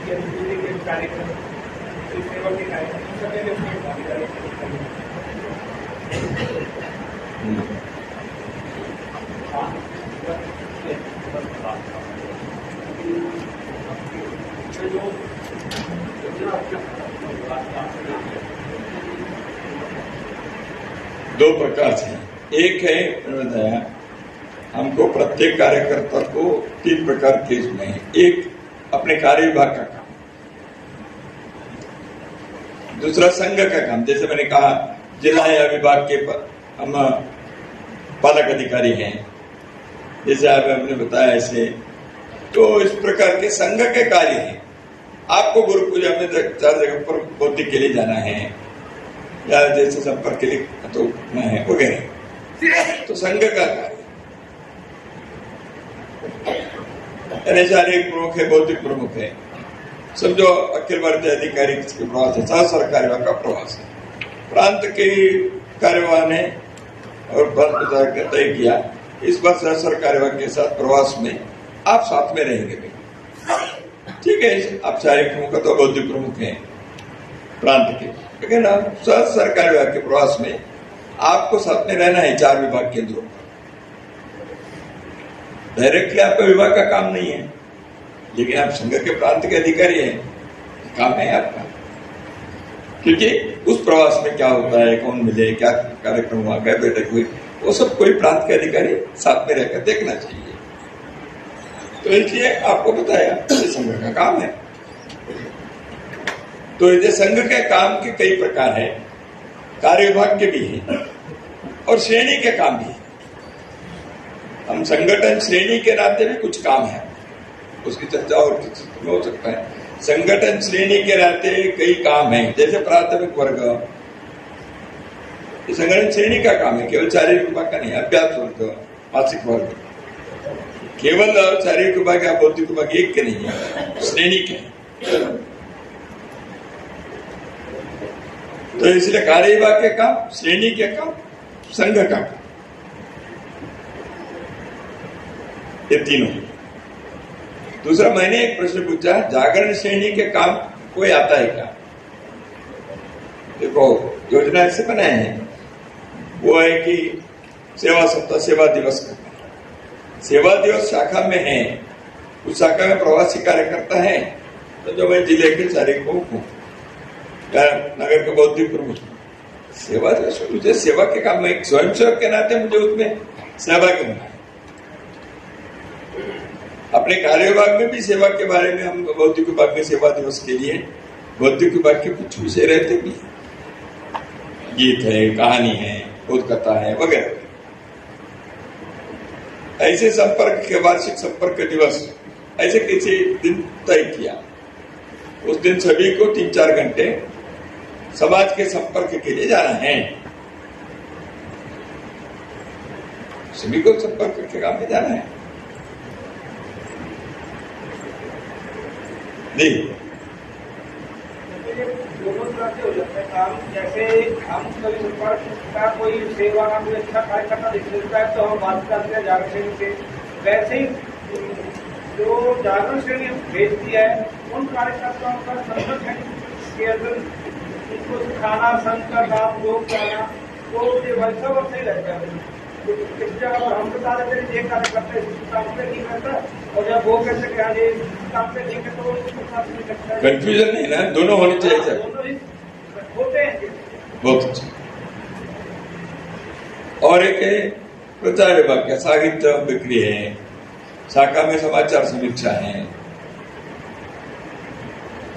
या दूसरे के कार्यक्रम, सेवा के कार्यक्रम सब में अपनी भागीदारी करनी। दो प्रकार से, एक है बताया हमको प्रत्येक कार्यकर्ता को 3 प्रकार के इसमें है। एक अपने कार्य विभाग का काम, दूसरा संघ का काम, जैसे मैंने कहा जिला या विभाग के हम पालक अधिकारी हैं, जैसे आप हमने बताया ऐसे, तो इस प्रकार के संघ के कार्य हैं। आपको गुरु पूजा में 4 जगह पर बौद्धिक के लिए जाना है या जैसे संपर्क के लिए तो है वगैरह, तो संघ का कार्य शारीरिक प्रमुख है, बौद्धिक प्रमुख है, समझो अखिल भारतीय अधिकारी के प्रवास है, सह सरकारी का प्रवास है, प्रांत के कार्यवाह ने और प्रांत तय किया इस बार सह सरकारी के साथ प्रवास में आप साथ में रहेंगे। ठीक है, आप शारीरिक प्रमुख तो बौद्धिक प्रमुख है प्रांत के, लेकिन आप सह सरकारी विभाग के प्रवास में आपको साथ में रहना है 4 विभाग केंद्रों पर। डायरेक्टली आपका विभाग का काम नहीं है, लेकिन आप संघ के प्रांत के अधिकारी हैं, काम है आपका। क्योंकि उस प्रवास में क्या होता है, कौन मिले, क्या कार्यक्रम हुआ, क्या बैठक हुई, वो सब कोई प्रांत के अधिकारी साथ में रहकर देखना चाहिए। तो इसलिए आपको बताया ये संघ का काम है। तो ये संघ के काम के कई प्रकार है, कार्य विभाग के भी हैं और श्रेणी के काम भी है। हम संगठन श्रेणी के नाते भी कुछ काम है, उसकी चर्चा और में हो सकता है। संगठन श्रेणी के नाते कई काम है, जैसे प्राथमिक वर्ग, ये संगठन श्रेणी का काम है, केवल शारीरिक विभाग का नहीं। अभ्यास वर्ग, मासिक वर्ग, केवल शारीरिक विभाग या बौद्धिक विभाग एक के नहीं है, श्रेणी के। तो इसलिए कार्य विभाग के काम, श्रेणी के काम, संघ का काम, ये तीनों। दूसरा, मैंने एक प्रश्न पूछा, जागरण श्रेणी के काम कोई आता है क्या? देखो योजना ऐसे बनाए हैं, वो है कि सेवा सप्ताह, सेवा दिवस का, सेवा दिवस शाखा में है, उस शाखा में प्रवासी कार्यकर्ता है, तो जो मैं जिले के शारीरिक प्रमुख हूँ या नगर के बौद्धिक प्रमुख, सेवा दिवस मुझे सेवा के काम में एक स्वयंसेवक के नाते मुझे उसमें सहभागी होना है। अपने कार्य विभाग में भी सेवा के बारे में हम बौद्धिक विभाग में सेवा दिवस के लिए बौद्धिक विभाग के कुछ विषय रहते भी, गीत है, कहानी है, बोधकथा है वगैरह। ऐसे संपर्क के वार्षिक संपर्क दिवस ऐसे किसी दिन तय किया, उस दिन सभी को 3-4 घंटे समाज के संपर्क के लिए जाना है, सभी को संपर्क के काम में जाना है। दोनों तरह से हो जाता है काम। जैसे हम कभी संपर्क का कोई सेवा का कोई अच्छा कार्य करना दिखता है तो हम बात करते हैं जागरण श्रेणी से, वैसे ही जो जागरण श्रेणी भेजती है उन कार्यकर्ताओं का संगठन के अंदर इसको सिखाना, संघ का काम, योग करना, तो ये वैसा वैसे ही रहता है। इस जगह पर हम बता देते हैं एक कार्यकर्ता इस काम पे नहीं करता, और जब वो कहते हैं कि इस काम पे नहीं करता, वो उसके साथ नहीं करता। कंफ्यूजन नहीं ना, दोनों होने चाहिए सर, दोनों ही होते हैं। बहुत अच्छा। और एक है प्रचार विभाग का, साहित्य बिक्री है, शाखा में समाचार समीक्षा है,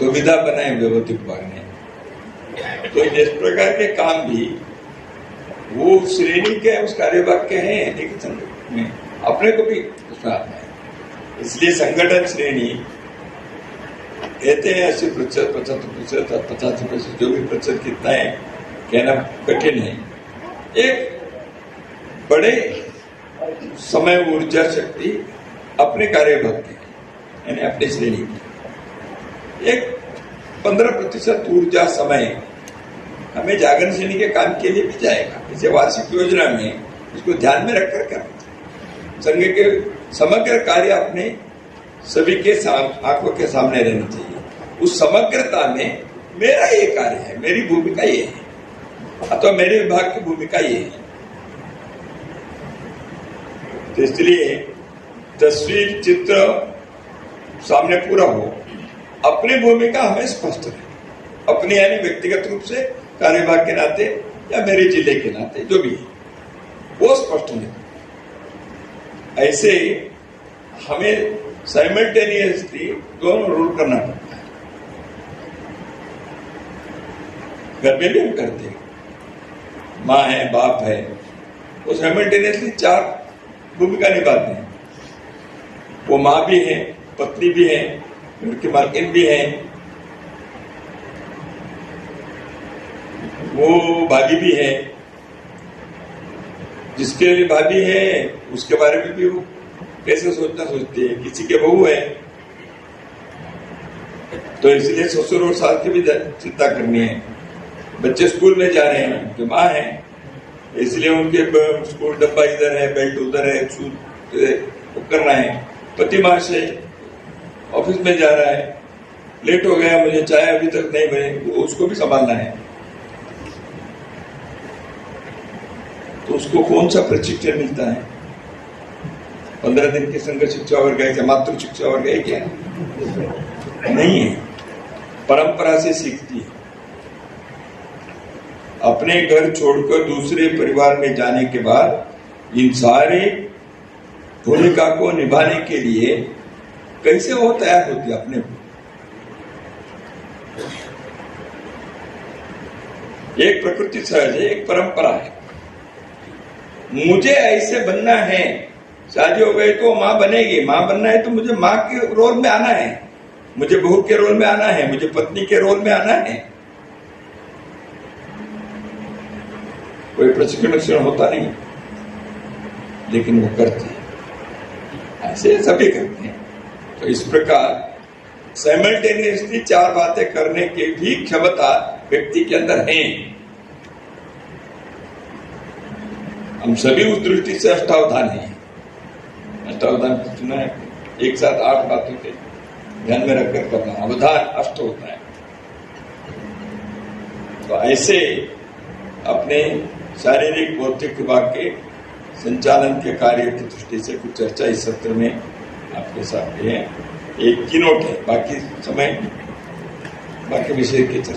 तो विधा बनाए हुए बौद्धिक विभाग ने। तो इस प्रकार के काम भी वो श्रेणी के उस कार्य विभाग के हैं, लेकिन संगठन में अपने को भी उसमें आता है। इसलिए संगठन श्रेणी कहते हैं 80%, 75%, 85%, जो भी प्रतिशत कितना है कहना कठिन है। एक बड़े समय, ऊर्जा, शक्ति अपने कार्य विभाग के, यानी अपनी श्रेणी की। एक 15% ऊर्जा, समय हमें जागरण श्रेणी के काम के लिए भी जाएगा। इसे वार्षिक योजना में इसको ध्यान में रखकर करना, संघ के समग्र कार्य अपने सभी के आंखों के सामने रहनी चाहिए। उस समग्रता में मेरा ये कार्य है, मेरी भूमिका ये है, अथवा मेरे विभाग की भूमिका ये है। तो इसलिए तस्वीर चित्र सामने पूरा हो, अपनी भूमिका हमें स्पष्ट रहे, अपनी यानी व्यक्तिगत रूप से कार्यभाग के नाते या मेरे जिले के नाते जो भी है वो स्पष्ट नहीं। ऐसे हमें साइमल्टेनियसली दोनों रूल करना पड़ता है। घर में भी हम करते हैं, माँ है बाप है, वो साइमल्टेनियसली 4 भूमिका निभाते हैं। वो माँ भी है, पत्नी भी है, उनकी मालकिन भी है, वो भाभी भी है। जिसके लिए भाभी है उसके बारे में भी वो कैसे सोचती है। किसी के बहू है तो इसलिए ससुर और सास की भी चिंता करनी है। बच्चे स्कूल में जा रहे हैं, उनकी माँ है, इसलिए उनके स्कूल डब्बा इधर है, बेल्ट उधर है, शूज करना है। पति माँ से ऑफिस में जा रहा है, लेट हो गया, मुझे चाय अभी तक नहीं बनी, उसको भी संभालना है। तो उसको कौन सा प्रशिक्षण मिलता है? 15 दिन के संघ शिक्षा वर्ग है क्या? मातृ शिक्षा वर्ग है क्या? नहीं है, परंपरा से सीखती है। अपने घर छोड़कर दूसरे परिवार में जाने के बाद इन सारे भूमिका को निभाने के लिए कैसे वो तैयार होती है अपने को। एक प्रकृति सहज है, एक परंपरा है। मुझे ऐसे बनना है, शादी हो गई तो माँ बनेगी, माँ बनना है तो मुझे माँ के रोल में आना है, मुझे बहू के रोल में आना है, मुझे पत्नी के रोल में आना है। कोई प्रशिक्षण होता नहीं, लेकिन वो करते हैं, ऐसे सभी करते हैं। तो इस प्रकार साइमल्टेनियसली 4 बातें करने की भी क्षमता व्यक्ति के अंदर है। हम सभी उस दृष्टि से अष्टावधान हैं। अष्टावधान सुना है, एक साथ 8 बातों के ध्यान में रखकर करना, अवधान अष्ट होता है। तो ऐसे अपने शारीरिक भौतिक विभाग के संचालन के कार्य की दृष्टि से कुछ चर्चा इस सत्र में आपके साथ है। एक कीनोट है, बाकी समय बाकी विषय की चर्चा।